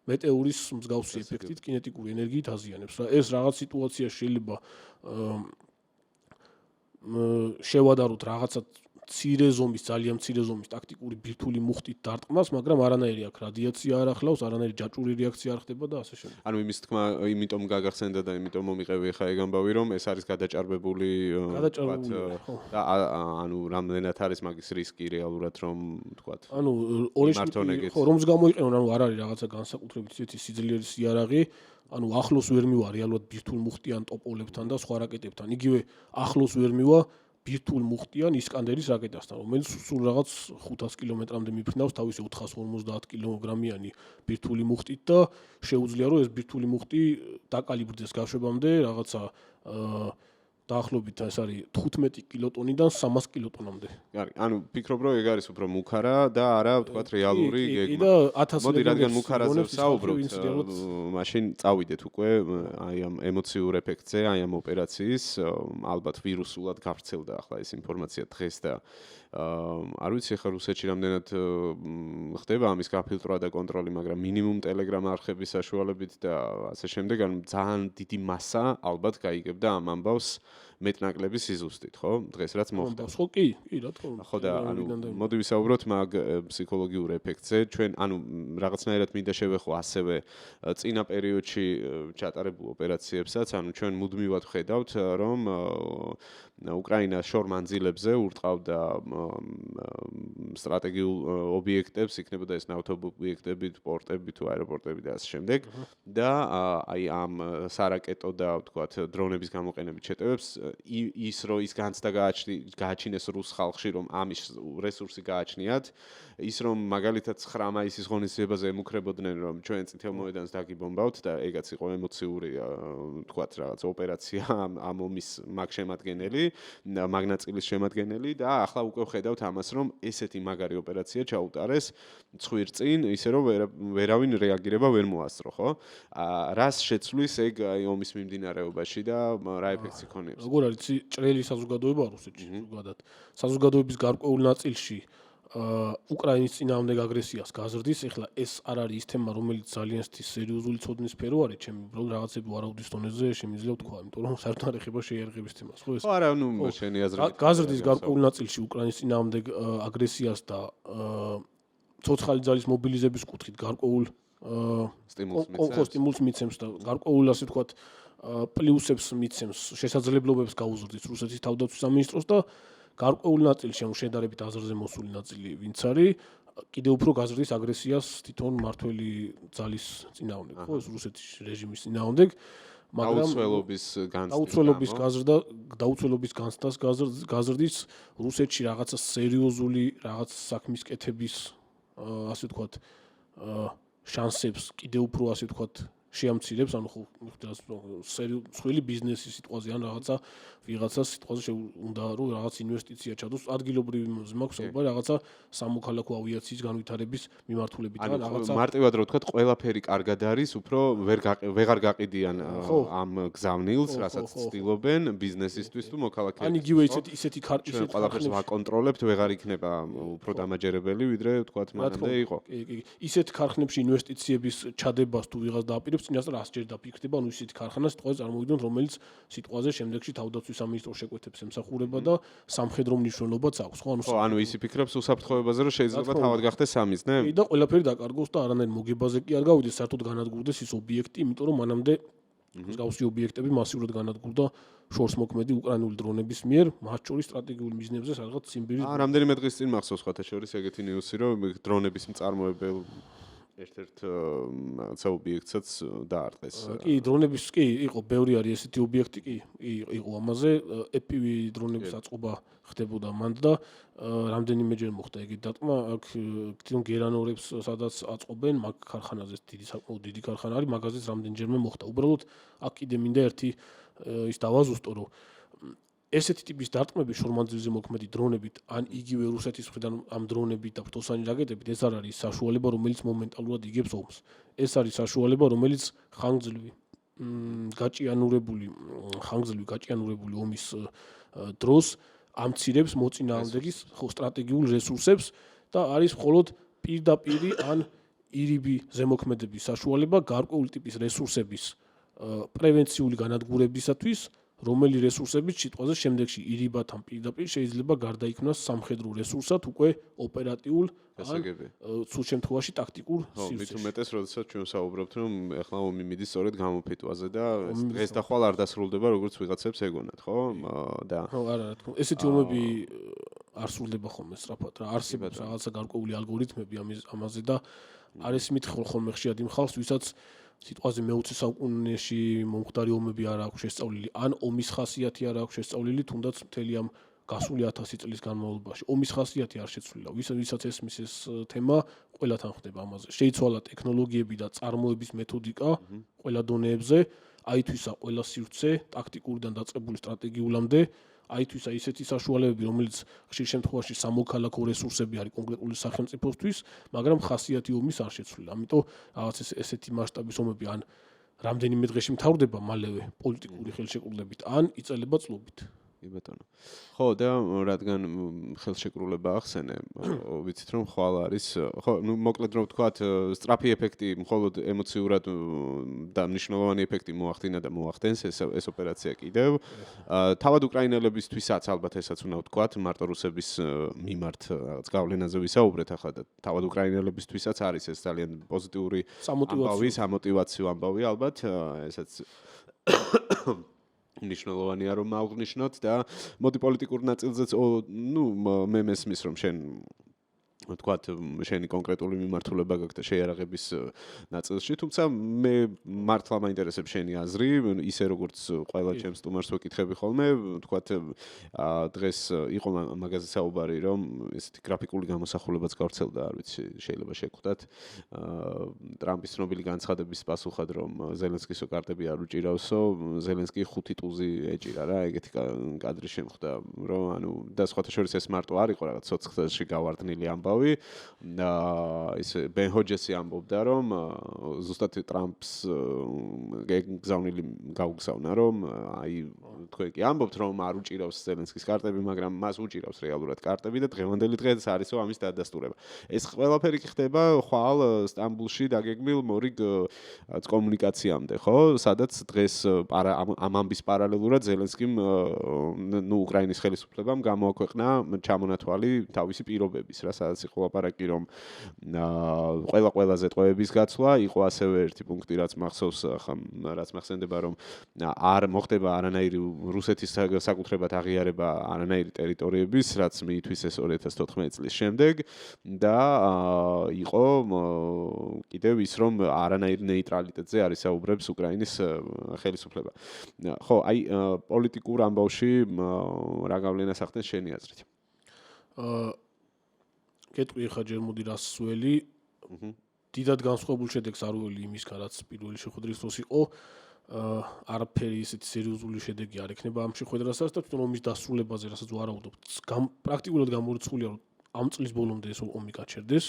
მეტეორის მსგავსი ეფექტით კინეტიკური ენერგიით აზიანებს. ეს რაღაც სიტუაციაში შეიძლება შევადაროთ რაღაცა მცირე ზომის, ძალიან მცირე ზომის ტაქტიკური ბირთული მუხტით დარტყმას, მაგრამ არანაირი აქ რადიაცია არ ახლავს, არანაირი ჯაჭვური რეაქცია არ ხდება და ასე შემდეგ. ანუ იმის თქმა, იმიტომ გაგახსენდა და იმიტომ მომიყევი ხა ეგ ამბავი, რომ ეს არის გადაჭარბებული და ანუ რამდენად არის მაგის რისკი რეალურად რომ თქვათ. ანუ ორეშნიკი ხო რომს გამოიყენონ, ანუ არ არის რაღაცა განსაკუთრებით ისეთი სიძლიერის იარაღი, ანუ ახლოს ვერ მივა რეალურად ბირთულ მუხტიან ტოპოლებთან და სხვა რაკეტებთან. იგივე ახლოს ვერ მივა ბირთულ მუხტიან ისკანდერის რაკეტასთან, რომელიც სულ რაღაც 500 კილომეტრამდე მიფრინავს თავისი 450 კილოგრამიანი ბირთული მუხტით და შეუძლია რომ ეს ბირთული მუხტი დაკალიბრდეს გაშვებამდე რაღაცა დაახლოებით ეს არის 15 კილოტონიდან 300 კილოტონამდე. არის, ანუ ფიქრობ რომ ეგ არის უფრო მუქარა და არა ვთქვათ რეალური გეგმა. და 1000 მოდი რადგან მუქარაზე ვსაუბრობთ, მაშინ წავიდეთ უკვე აი ამ ემოციურ ეფექტზე, აი ამ ოპერაციის, ალბათ ვირუსულად გავრცელდა ახლა ეს ინფორმაცია დღეს და არ ვიცი ხა რუსეთში რამდენად ხდება ამის გაფილტრვა და კონტროლი, მაგრამ მინიმუმ Telegram არხების საშუალებით და ასე შემდეგ, ანუ ძალიან დიდი მასა ალბათ გაიგებდა ამ ამბავს მეტნაკლების სიზუსტით, ხო? დღეს რაც მოხდა. ხო, კი, რა თქმა უნდა. ხო და ანუ მოდი ვისაუბროთ მაგ ფსიქოლოგიურ ეფექტზე. ჩვენ ანუ რაღაცნაირად მინდა შევეხო ასევე წინა პერიოდში ჩატარებულ ოპერაციებსაც, ანუ ჩვენ მუდმივად ვხედავთ, რომ უკრაინა შორ მანძილებზე ურტყავდა სტრატეგიულ ობიექტებს, იქნებოდა ეს ნავთობ ობიექტები, პორტები თუ აეროპორტები და ასე შემდეგ. და აი ამ სარაკეტო და ვთქვათ დრონების გამოყენებით შეტევებს ის რომ ის განცდა გააჩინეს რუს ხალხში რომ ამის რესურსი გააჩნიათ, ის რომ მაგალითად 9 მაისის ღონისძიებაზე ემუქრებოდნენ რომ ჩვენ წითელ მოედანს დაგიბომბავთ და ეგაც იყო ემოციური ვთქვათ რაღაც ოპერაცია ამ ომის მაგ შემადგენელი, მაგნაწილის შემადგენელი და ახლა უკვე ვხედავთ ამას რომ ესეთი მაგარი ოპერაცია ჩაუტარეს ცხვირწინ, ისე რომ ვერავინ რეაგირება ვერ მოასწრო, ხო? რას შეცვლის ეგ ომის მიმდინარეობაში და რა ეფექტს იქონიებს? როგორ არის ჭრელი საზოგადოება რუსეთში ზოგადად. საზოგადოების გარკვეულ ნაწილში უკრაინის წინააღმდეგ აგრესიას გაზრდის. ეხლა ეს არ არის ის თემა, რომელიც ძალიან სერიოზული ცოდნის სფერო არის, ჩემი უბრალოდ რაღაცები ვარაუდის დონეზე შემიძლია ვთქვა, იმიტომ რომ საერთოდ არ ეხება შეიარაღების თემას, ხო ეს? ხო, არა, ნუ შენი აზრით. გაზრდის გარკვეულ ნაწილში უკრაინის წინააღმდეგ აგრესიას და ცოცხალი ძალის მობილიზების კუთხით გარკვეულ სტიმულს მიცემს და გარკვეულ ასე ვთქვათ პლუსებს მიცემს, შესაძლებლობებს გაუზრდის რუსეთის თავდაცვის სამინისტროს და გარკვეულ ნაწილში, ანუ შედარებით აზრზე მოსული ნაწილი, ვინც არის, კიდევ უფრო გაზრდის აგრესიას თვითონ მართველი ძალის წინააღმდეგ, ხო, ეს რუსეთის რეჟიმის წინააღმდეგ, დაუცველობის განცდას გაზრდის რუსეთში რაღაცა სერიოზული რაღაც საქმის კეთების ასე ვთქვათ შანსებს კიდევ უფრო ასე ვთქვათ შეამცირებს, ანუ ხო მსხვილი ბიზნესის სიტყვაზე ან ვიღაცას სიტყვაზე უნდა რომ რაღაც ინვესტიცია ჩადოს ადგილობრივი მაქვს საუბარი რაღაცა სამოქალაქო ავიაციის განვითარების მიმართულებით ან რაღაცა მარტივად რო ვთქვათ ყველაფერი კარგად არის, უფრო ვეღარ გაყიდიან ამ გზავნილს, რასაც ცდილობენ ბიზნესისთვის თუ მოქალაქეებისთვის. ან იგივე ისეთი ჩვენ ყველაფერს ვაკონტროლებთ, ვეღარ იქნება უფრო დამაჯერებელი, ვიდრე ვთქვათ მანამდე იყო. კი, ისეთ ქარხნებში ინვესტიციების ჩადებას თუ ვიღაც დააპირებს, წინასწარ 100 ჯერ დაფიქრდება, ანუ ისეთი ქარხანა სიტყვაზე წარმოვიდგინოთ, რომელიც სიტყვაზე შემდეგში თავდაცვის სამინისტროს შეკვეთებს ემსახურება და სამხედრო მნიშვნელობაც აქვს, ხო? ანუ ისი ფიქრობს უსაფრთხოებაზე, რომ შეიძლება თავად გახდეს სამიზნე? კი და ყველაფერი დაკარგოს და არანაირ მოგებაზე კი არ გავიდეს, საერთოდ განადგურდეს ის ობიექტი, იმიტომ რომ მანამდე მსგავსი ობიექტები მასიურად განადგურდა შორსმოქმედი უკრაინული დრონების მიერ, მათ შორის სტრატეგიულ მიზნებზე სადღაც ციმბირის. რამდენიმე დღის წინ მახსოვს ხათა შორის ეგეთი ნიუსი, რომ დრონების მწარმოებელ ერთ-ერთ რაღაცა ობიექტსაც დაარტყეს. კი, დრონების კი იყო, ბევრი არის ესეთი ობიექტი კი იყო ამაზე, FPV დრონების აწყობა ხდებოდა მანდ და რამდენიმეჯერ მოხდა ეგეთი დატყმა, აქ თვითონ გერანორებს სადაც აწყობენ, მაგ ქარხანაზე საკმაოდ დიდი ქარხანა არის, მაგაზეც რამდენჯერმე მოხდა. უბრალოდ აქ კიდე მინდა ერთი ის დავაზუსტო, რომ ესეთი ტიპის დარტყმები შორმანძილზე მოქმედი დრონებით ან იგივე რუსეთის მხრიდან ამ დრონებით და ფრთოსანი რაკეტებით ეს არ არის საშუალება, რომელიც მომენტალურად იგებს ომს. ეს არის საშუალება, რომელიც ხანგრძლივი გაჭიანურებული ომის დროს ამცირებს მოწინააღმდეგის სტრატეგიულ რესურსებს და არის მხოლოდ პირდაპირი ან ირიბი ზემოქმედების საშუალება გარკვეული ტიპის რესურსების პრევენციული განადგურებისათვის, რომელი რესურსებით სიტყვაზე შემდეგში ირიბათან პირდაპირ შეიძლება გარდაიქმნას სამხედრო რესურსად უკვე ოპერატიულ ან სულ შემთხვევაში ტაქტიკურ სივრცეში. მით უმეტეს, როდესაც ჩვენ საუბრობთ, რომ ეხლა ომი მიდის სწორედ გამოფიტვაზე და დღეს და ხვალ არ დასრულდება, როგორც ვიღაცებს ეგონათ, ხო? და ხო, არა, რა თქმა უნდა. ესეთი ომები არ სრულდება ხოლმე სწრაფად რა. არსებობს რაღაცა გარკვეული ალგორითმები ამაზე და არის მითხილ ხოლმე ხშირად იმ ხალხს, ვისაც სიტყვაზე მე-20 საუკუნეში მომხდარი ომები არ აქვს შესწავლილი, ან ომის ხასიათი არ აქვს შესწავლილი, თუნდაც მთელი ამ გასული 1000 წლის განმავლობაში. ომის ხასიათი არ შეცვლილა. ვისაც ესმის ეს თემა, ყველათან ხდება ამაზე. შეიცვალა ტექნოლოგიები და წარმოების მეთოდიკა ყველა დონეებზე, აითვისა ყველა სივრცე, ტაქტიკურიდან დაწყებული სტრატეგიულამდე, აითვისა ისეთი საშუალებები, რომელიც ხშირ შემთხვევაში სამოქალაქო რესურსები არის კონკრეტული სახელმწიფოსთვის, მაგრამ ხასიათი ომის არ შეცვლილა. ამიტომ რაღაც ესეთი მასშტაბის ომები ან რამდენიმე დღეში მთავრდება მალევე პოლიტიკური ხელშეკრულებით, ან იწელება წლობით. კი ბატონო. ხო, და რადგან ხელშეკრულება ახსენე, ვიცით რომ ხვალ არის, ხო, ნუ მოკლედ რომ ვთქვათ, სწრაფი ეფექტი, მხოლოდ ემოციურად და მნიშვნელოვანი ეფექტი მოახდინა და მოახდენს ეს ოპერაცია კიდევ. თავად უკრაინელებისთვისაც ალბათ ესაც უნდა ვთქვათ, მარტო რუსების მიმართ რაღაც გავლენაზე ვისაუბრეთ ახლა და თავად უკრაინელებისთვისაც არის ეს ძალიან პოზიტიური ამბავი, სამოტივაციო ამბავი ალბათ, ესაც ნიშნულოვანია რომ აღვნიშნოთ და მოდი პოლიტიკურ ნაწილზეც მე მესმის რომ შენ ვთქვათ შენი კონკრეტული მიმართულება გაქვს და შეიარაღების ნაწილში, თუმცა მე მართლა მაინტერესებს შენი აზრი, ისე როგორც ყველა ჩემს სტუმარს ვეკითხები ხოლმე, ვთქვათ დღეს იყო მაგაზე საუბარი, რომ ესეთი გრაფიკული გამოსახულებაც გავრცელდა, არ ვიცი, შეიძლება შეხვდათ ტრამპის ცნობილი განცხადების პასუხად, რომ ზელენსკისო კარტები არ უჭირავსო, ზელენსკი 5 ტუზი ეჭირა რა, ეგეთი კადრი შემხვდა, რომ ანუ და სხვათა შორის ეს მარტო არ იყო რაღაც სოციალში გავარდნილი ამბავი. ის ბენ ჰოჯესი ამბობდა, რომ ზუსტად ტრამპს გზავნილი გაუგზავნა, რომ აი თქვენ კი ამბობთ, რომ არ უჭირავს ზელენსკის კარტები, მაგრამ მას უჭირავს რეალურად კარტები და დღევანდელი დღეც არისო ამის დადასტურება. ეს ყველაფერი კი ხდება ხვალ სტამბულში დაგეგმილ მორიგ კომუნიკაციამდე, ხო? სადაც დღეს ამ ამბის პარალელურად ზელენსკიმ უკრაინის ხელისუფლებამ გამოაქვეყნა ჩამონათვალი თავისი პირობების, რა, სადაც იყო ლაპარაკი, რომ ყველაზე ტყვეების გაცვლა იყო ასევე ერთი პუნქტი, რაც მახსოვს, რაც მახსენდება, რომ არ მოხდება არანაირი რუსეთის საკუთრებად აღიარება არანაირი ტერიტორიების, რაც მიითვისეს 2014 წლის შემდეგ და იყო კიდევ ის, რომ არანაირ ნეიტრალიტეტზე არ ისაუბრებს უკრაინის ხელისუფლება. ხო, აი პოლიტიკურ ამბავში რა გავლენას ახდენს შენი აზრით? კეთყვი ხა ჯერ მოდი რას სველი. დიდად განსხვავებულ შედეგს არ ველი იმისგან, რაც პირველი შეხვედრის დროს იყო. არაფერი ისეთი სერიოზული შედეგი არ ექნება ამ შეხვედრასაც და თვითონ ომის დასრულებაზე, რასაც ვარაუდობთ, პრაქტიკულად გამორიცხულია, რომ ამ წლის ბოლომდე ეს ომი გაჩერდეს.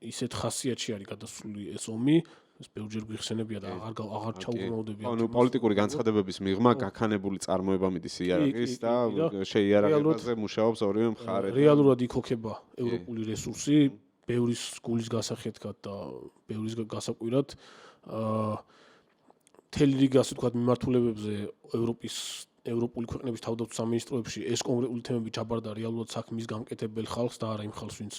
ისეთ ხასიათში არის გადასული ეს ომი. ეს ბევრჯერ გვიხსენებია და აღარ ჩაუბრუნავდებია. ანუ პოლიტიკური განცხადებების მიღმა გაქანებული წარმოება მიდის იარაღის და შეიარაღებაზე მუშაობს ორივე მხარე. რეალურად იქოქება ევროპული რესურსი, ბევრის გულის გასახეთქად და ბევრის გასაკვირად. მთელი რიგი ასე ვთქვათ მიმართულებებზე ევროპული ქვეყნების თავდაცვის სამინისტროებში ეს კონკრეტული თემები ჩაბარდა რეალურად საქმის გამკეთებელ ხალხს და არა იმ ხალხს, ვინც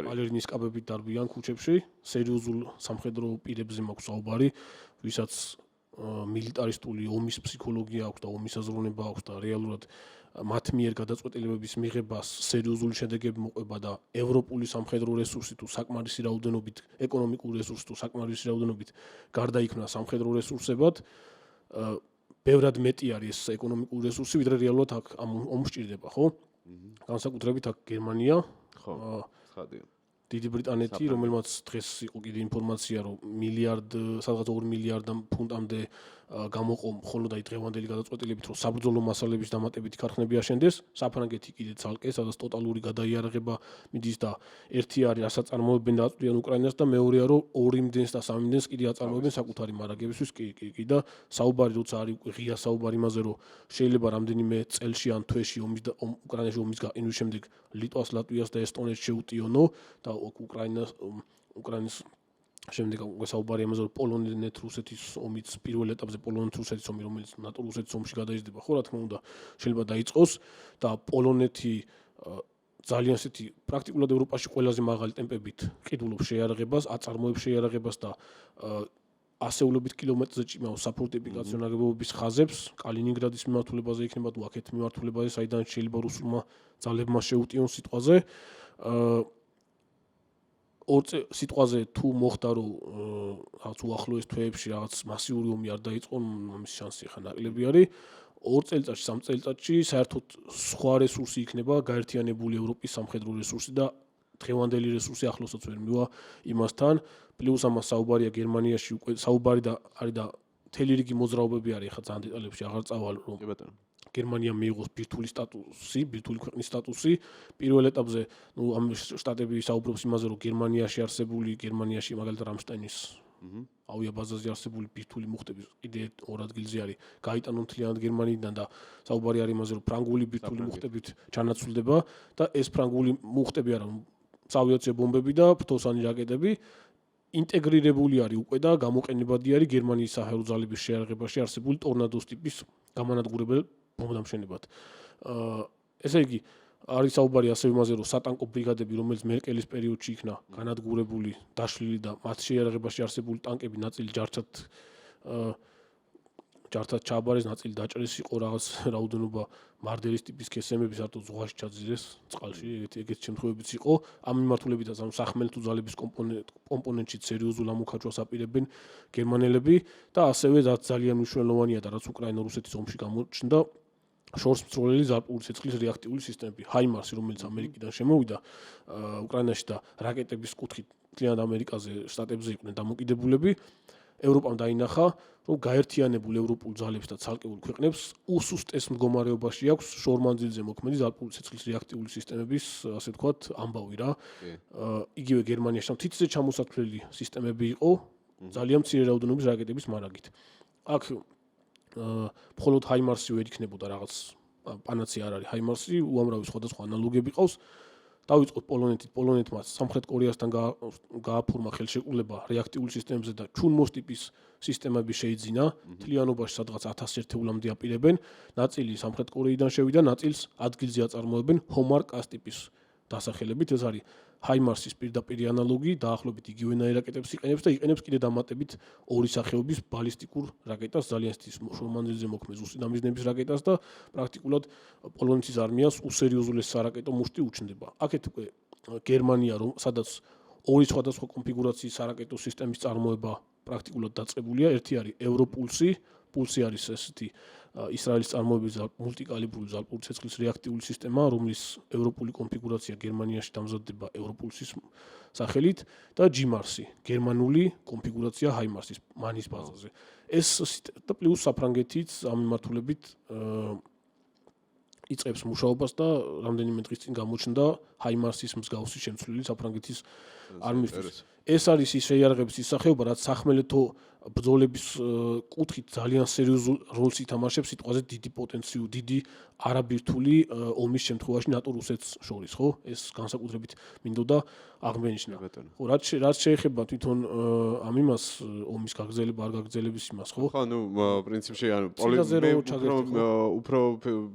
ალერნის კაბებით დარბიან ქუჩებში. სერიოზულ სამხედრო პირებზე მაქვს საუბარი, ვისაც მილიტარისტული ომის ფსიქოლოგია აქვს და ომის აზროვნება აქვს და რეალურად მათ მიერ გადაწყვეტილებების მიღებას სერიოზული შედეგები მოყვება და ევროპული სამხედრო რესურსი თუ საკმარისი რაოდენობით, ეკონომიკური რესურსი თუ საკმარისი რაოდენობით გარდაიქმნა სამხედრო რესურსებად, ბევრად მეტი არის ეს ეკონომიკური რესურსი, ვიდრე რეალურად აქ ამ ომს სჭირდება, ხო? განსაკუთრებით აქ გერმანია, ხო, ცხადია. დიდი ბრიტანეთი, რომელმაც დღეს იყო კიდე ინფორმაცია, რომ სადღაც 2 მილიარდ ფუნტამდე გამოყო მხოლოდ აი დღევანდელი გადაწყვეტილებით, რომ საბრძოლო მასალების დამატებითი ქარხნები აშენდეს, საფრანგეთი კიდე ცალკე, სადაც ტოტალური გადაიარაღება მიდის და ერთი არის რასაც წარმოებენ და აწვდიან უკრაინას და მეორეა, რომ 2 იმდენს და 3 იმდენს კიდე აწარმოებენ საკუთარი მარაგებისთვის, კი და საუბარი როცა არის ღია საუბარი იმაზე, რომ შეიძლება რამდენიმე წელში ან თვეში უკრაინაში ომის გაყინვის შემდეგ ლიტვას, ლატვიას და ესტონეთს შეუტიონო და უკრაინის შემდეგ საუბარი ამაზე, რომ პოლონეთ-რუსეთის ომიც პირველ ეტაპზე პოლონეთ-რუსეთის ომი, რომელიც ნატო-რუსეთის ომში გადაიზრდება, ხო რა თქმა უნდა, შეიძლება დაიწყოს და პოლონეთი ძალიან ისეთი პრაქტიკულად ევროპაში ყველაზე მაღალი ტემპებით ყიდულობს შეიარაღებას, აწარმოებს შეიარაღებას და ასეულობით კილომეტრზე ჭიმავს საფორტიფიკაციო ნაგებობების ხაზებს, კალინინგრადის მიმართულებაზე იქნება თუ აქეთ მიმართულებაზე, საიდან შეიძლება რუსულმა ძალებმა შეუტიონ სიტყვაზე. სიტყვაზე თუ მოხდა, რომ რაღაც უახლოეს თვეებში რაღაც მასიური ომი არ დაიწყო, ამის შანსი ხა ნაკლები არის. 2 წელიწადში, 3 წელიწადში საერთოდ სხვა რესურსი იქნება გაერთიანებული ევროპის სამხედრო რესურსი და დღევანდელი რესურსი ახლოსაც ვერ მივა იმასთან. პლუს ამას საუბარია გერმანიაში უკვე საუბარი და არის და მთელი რიგი მოძრაობები არის ხა ძალიან დეტალებში აღარ წავალ, რომ გერმანია მიიღოს ბირთვული ქვეყნის სტატუსი. პირველ ეტაპზე, ამ შტატები საუბრობს იმაზე, რომ გერმანიაში მაგალითად რამშტაინის ავიაბაზაზე არსებული ბირთვული მუხტები კიდე 2 ადგილზე არის, გაიტანონ მთლიანად გერმანიიდან და საუბარი არის იმაზე, რომ ფრანგული ბირთვული მუხტებით ჩანაცვლდება და ეს ფრანგული მუხტები არა, საავიაციო ბომბები და ფრთოსანი რაკეტები ინტეგრირებული არის უკვე და გამოყენებადი არის გერმანიის საჰაერო ძალების შეიარაღებაში არსებული ტორნადოს ტიპის გამანადგურებელ ბომბდამშენებად. ესე იგი, არის საუბარი ასევე იმაზე, რომ სატანკო ბრიგადები, რომელიც მერკელის პერიოდში იქნა განადგურებული, დაშლილი და მათ შეიარაღებაში არსებული ტანკები ნაწილი ჯარდად ჩააბარეს, ნაწილი დაჭრეს იყო რაღაც რაოდენობა მარდერის ტიპის კესემები, საერთოდ ზღვაში ჩაძირეს წყალში, ეგეთი შემთხვევებიც იყო. ამ მიმართულებითაც ამ სახმელეთო ძალების კომპონენტში სერიოზულ ამოქაჩვას აპირებენ გერმანელები და ასევე რაც ძალიან მნიშვნელოვანია და რაც უკრაინა-რუსეთის ომში გამოჩნდა, შორს მცროლელი ზაფხულის ცეცხლის რეაქტიული სისტემები, ჰაიმარსი, რომელიც ამერიკიდან შემოვიდა უკრაინაში და რაკეტების კუთხით მთლიანად ამერიკაზე, შტატებზე იყვნენ დამოკიდებულები. ევროპამ დაინახა, რომ გაერთიანებულ ევროპულ ძალებს და ცალკეულ ქვეყნებს უსუსტეს მდგომარეობაში აქვს შორმანძილზე მოქმედი ზაფხულის ცეცხლის რეაქტიული სისტემების, ასე ვთქვათ, ამბავი რა. იგივე გერმანიაში თითზე ჩამოსათვლელი სისტემები იყო, ძალიან მცირე რაოდენობის რაკეტების მარაგით. აქ მხოლოდ ჰაიმარსი ვერ იქნებოდა რაღაც პანაცეა არ არის ჰაიმარსი, უამრავი სხვადასხვა ანალოგები ყავს. დავიწყოთ პოლონეთმა სამხრეთ კორეასთან გააფორმა ხელშეკრულება რეაქტიული სისტემებზე და ჩუნმოს ტიპის სისტემები შეიძინა, მთლიანობაში სადღაც 1000 ერთეულამდე აპირებენ, ნაწილი სამხრეთ კორეიდან შევიდა, ნაწილს ადგილზე აწარმოებენ ჰომარ-კას ტიპის დასახელებით, ეს არის HIMARS-ის პირდაპირი ანალოგი, დაახლოებით იგივენაირ რაკეტებს იყენებს და იყენებს კიდე დამატებით ორი სახეობის ბალისტიკურ რაკეტას, ძალიან ცის შორ-მანძილზე მოქმედ ზუსტი რაკეტას და პრაქტიკულად პოლონეთის არმიას უსერიოზულეს სარაკეტო მუშტი უჩნდება. აქეთ უკვე გერმანია, სადაც ორი სხვადასხვა კონფიგურაციის სარაკეტო სისტემის წარმოება პრაქტიკულად დაწყებულია. ერთი არის ევროპულსი, პულსი არის ესეთი ისრაელის წარმოების მულტიკალიბრული ზალპური ცეცხლის რეაქტიული სისტემა, რომლის ევროპული კონფიგურაცია გერმანიაში დამზადდება ევროპულსის სახელით და GMARS-ი, გერმანული კონფიგურაცია HIMARS-ის მანის ბაზაზე. ეს და პლუს საფრანგეთიც ამ მიმართულებით იწყებს მუშაობას და რამდენიმე დღის წინ გამოჩნდა HIMARS-ის მსგავსი შემცვლელი საფრანგეთის არმისთვის. ეს არის ის შეიარაღების ის სახეობა, რაც სახმელეთო ბრძოლების კუთხით ძალიან სერიოზულ როლს ითამაშებს სიტყვაზე დიდი პოტენციუ, დიდი არაბირთული ომის შემთხვევაში ნატო-რუსეთს შორის, ხო? ეს განსაკუთრებით მინდოდა აღმენიშნა. ხო, რაც შეეხება თვითონ ამ იმას ომის გაგრძელება არ გაგრძელების იმას, ხო? ხო, ნუ პრინციპში ანუ უფრო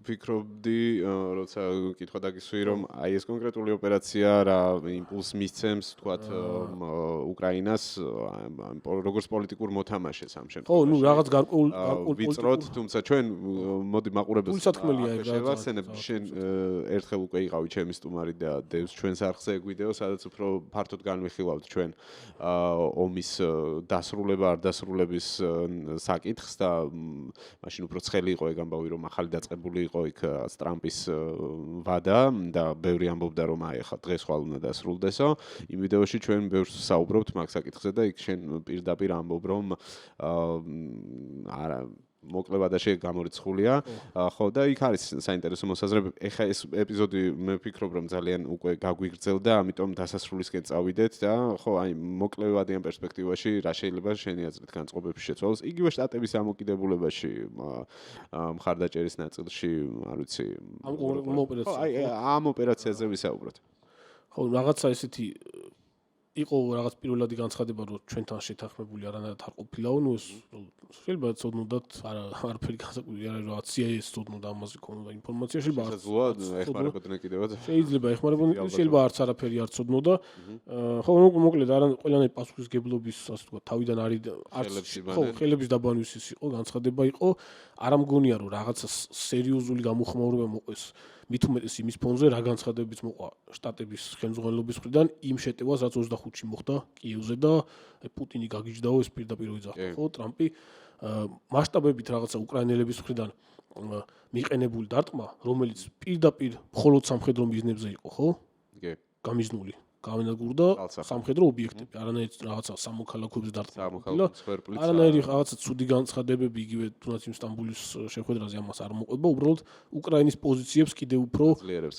ფიქრობდი, როცა კითხვა დაგისვი, რომ აი ეს კონკრეტული ოპერაცია რა იმპულს მისცემს, თქვათ, უკრაინას როგორც პოლიტიკურ მოთამაშეს ამ შემთხვევაში. ხო, ნუ რაღაც გარკვეულ ვიწროთ, თუმცა ჩვენ მოდი მაყურებელს გულსათქმელია ეგ შევახსენებ, შენ ერთხელ უკვე იყავი ჩემი სტუმარი და დევს ჩვენს არხზე ეგ ვიდეო, სადაც უფრო ფართოდ განვიხილავთ ჩვენ ომის დასრულება არ დასრულების საკითხს და მაშინ უფრო ცხელი იყო ეგ ამბავი, რომ ახალი დაწყებული იყო იქ ტრამპის ვადა და ბევრი ამბობდა, რომ აი ახლა დღეს ხვალ უნდა დასრულდესო. იმ ვიდეოში ჩვენ ბევრს საუბრობთ მაგ საკითხზე და იქ შენ პირდაპირ ამბობ, რომ არა მოკლევადაში გამორიცხულია. ხო და იქ არის საინტერესო მოსაზრება. ეხა ეს ეპიზოდი მე ვფიქრობ, რომ ძალიან უკვე გაგვიგრძელდა, ამიტომ დასასრულისკენ წავიდეთ და ხო, აი მოკლევადიან პერსპექტივაში რა შეიძლება შენი აზრით განწყობებში შეცვალოს. იგივე შტატების ამოკიდებულებაში მხარდაჭერის ნაწილში, არ ვიცი. ამ ოპერაციაზე ვისაუბროთ. ხო, რაღაცა ესეთი იყო რაღაც პირველადი განცხადება, რომ ჩვენთან შეთანხმებული არანაირად არ ყოფილაო, ნუ ეს შეიძლება ცოდნოდათ არაფერი განსაკუთრებული არ არის, რაღაც CIA-ს ცოდნოდა ამაზე ქონოდა ინფორმაცია, შეიძლება ეხმარებოდნენ კიდევაც. შეიძლება ეხმარებოდნენ, შეიძლება არც არაფერი არ ცოდნოდა. ხო, მოკლედ ყველანაირი პასუხისგებლობის, ასე ვთქვათ, თავიდან არის ხო, ხელების დაბანვისის იყო, განცხადება იყო, არ ამგონია რომ რაღაცა სერიოზული გამოხმაურება მოყვეს. მით უმეტეს იმის ფონზე რა განცხადებებიც მოყვა შტატების ხელმძღვანელობის მხრიდან იმ შეტევას, რაც 25-ში მოხდა კიევზე და პუტინი გაგიჯდაო ეს პირდაპირ ეძახა, ხო, ტრამპი მასშტაბებით რაღაცა უკრაინელების მხრიდან მიყენებული დარტყმა, რომელიც პირდაპირ მხოლოდ სამხედრო მიზნებზე იყო, ხო? კი. გამიზნული. გამენადგურდა სამხედრო ობიექტები, არანაირ რაღაცა სამოქალაქოებს დარტყმა. არანაირი რაღაცა ცუდი განცხადებები იგივე თუნდაც იმ სტამბოლის შეხვედრაზე ამას არ მოყვება, უბრალოდ უკრაინის პოზიციებს კიდევ უფრო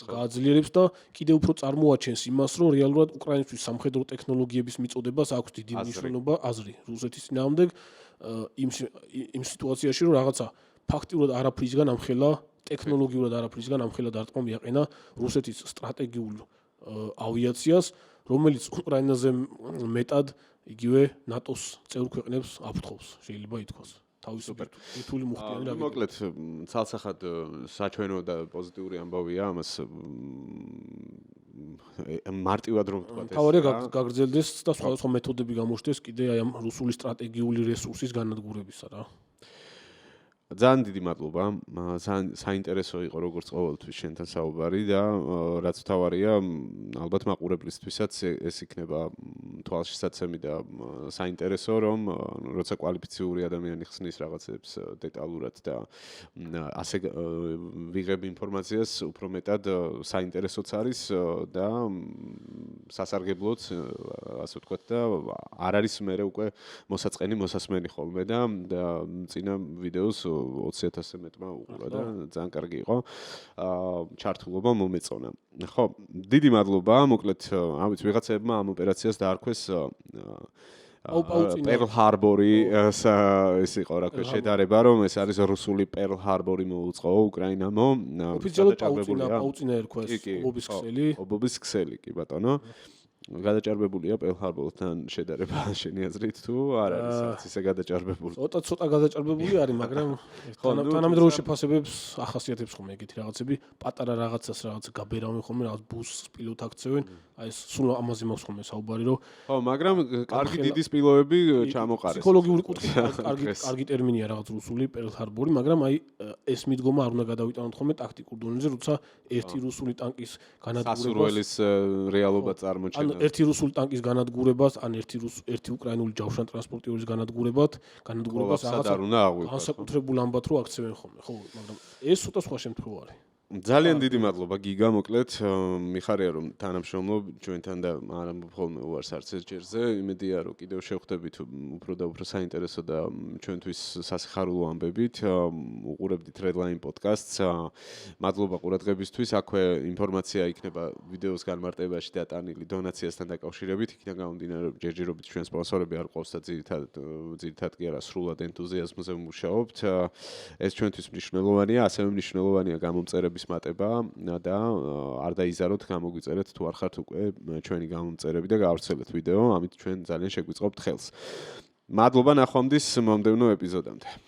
გააძლიერებს და კიდევ უფრო წარმოაჩენს იმას, რომ რეალურად უკრაინისთვის სამხედრო ტექნოლოგიების მიწოდებას აქვს დიდი მნიშვნელობა აზრი რუსეთის წინააღმდეგ იმ სიტუაციაში, რომ რაღაცა ფაქტიურად არაფრისგან ამხელა ტექნოლოგიურად არაფრისგან ამხელა დარტყმა მიაყენა რუსეთის სტრატეგიულ ავიაციას, რომელიც უკრაინაზე მეტად იგივე ნატოს წევრ ქვეყნებს აფრთხობს, შეიძლება ითქვას. თავისუფლად მუხტიანი რაკეტა. მოკლედ, ცალსახად საჩვენო და პოზიტიური ამბავია ამას მარტივად რომ ვთქვათ ეს. თავარია გაგრძელდეს და სხვადასხვა მეთოდები გამოჩნდეს კიდე აი ამ რუსული სტრატეგიული რესურსის განადგურებისა რა. ძალიან დიდი მადლობა. საინტერესო იყო როგორც ყოველთვის შენთან საუბარი და რაც თავარია, ალბათ მაყურებლისთვისაც ეს იქნება თვალშისაცემი და საინტერესო, რომ როცა კვალიფიციური ადამიანი ხსნის რაღაცებს დეტალურად და ასე ვიღებ ინფორმაციას, უფრო მეტად საინტერესოც არის და სასარგებლოც, ასე ვთქვათ და არ არის მერე უკვე მოსაწყენი, მოსასმენი ხოლმე და წინა ვიდეოს 20,000-ზე მეტმა უყურა და ძალიან კარგი იყო. ჩართულობა მომეწონა. ხო, დიდი მადლობა. მოკლედ, ამით ვიღაცებმა ამ ოპერაციას დაარქვეს Pearl Harbor-ი, ეს იყო რა ქვია, შედარება, რომ ეს არის რუსული Pearl Harbor-ი მოუწყო უკრაინამო. ოფიციალურად პაუცინა ერქვა ეს ობობის ქსელი. ობობის ქსელი, კი ბატონო. გადაჭარბებულია პერლ-ჰარბორთან შედარება შენი აზრით თუ არ არის რაღაც ისე გადაჭარბებული? ცოტა გადაჭარბებული არის, მაგრამ თანამედროვე შეფასებებს ახასიათებს ხომ ეგეთი რაღაცები, პატარა რაღაცას რაღაც გაბერავენ ხომ, რაღაც ბუსს პილოტ აქცევენ, აი ეს სულ ამაზე მაქვს ხომ საუბარი, რომ ხო, მაგრამ კარგი დიდი სპილოები ჩამოყარეს. ფსიქოლოგიური კუთხით კარგი ტერმინია რაღაც რუსული პერლ-ჰარბორი, მაგრამ აი ეს მიდგომა არ უნდა გადავიტანოთ ხოლმე ტაქტიკურ დონეზე, როცა ერთი რუსული ტანკის განადგურებას სასურველის რეალობა წარმოჩენს. ერთი რუსული ტანკის განადგურებას, ან ერთი უკრაინული ჯავშანტრანსპორტიორის განადგურებას რაღაცა არ უნდა აღვიქვათ. განსაკუთრებულ ამბად რო აქცევენ ხოლმე, ხო, მაგრამ ეს ცოტა სხვა შემთხვევა არის. ძალიან დიდი მადლობა გიგა, მოკლედ მიხარია რომ თანამშრომლობ ჩვენთან და არ ამბობ ხოლმე უარს არც ერთ ჯერზე. იმედია რომ კიდევ შევხვდებით უფრო და უფრო საინტერესო და ჩვენთვის სასიხარულო ამბებით. უყურებდით Redline podcast-ს. მადლობა ყურადღებისთვის. აქვე ინფორმაცია იქნება ვიდეოს განმარტებაში დატანილი დონაციასთან დაკავშირებით. იქიდან გამომდინარე რომ ჯერჯერობით ჩვენ სპონსორები არ ყავს და ძირითადად კი არა სრულად ენთუზიაზმზე ვმუშაობთ. ეს ჩვენთვის მნიშვნელოვანია, ასევე მნიშვნელოვანია გამომწერები მატება და არ დაიზაროთ გამოგვიწერეთ თუ არ ხართ უკვე ჩვენი გამომწერები და გავრცელეთ ვიდეო, ამით ჩვენ ძალიან შეგვიწყობთ ხელს. მადლობა ნახვამდის მომდევნო ეპიზოდამდე.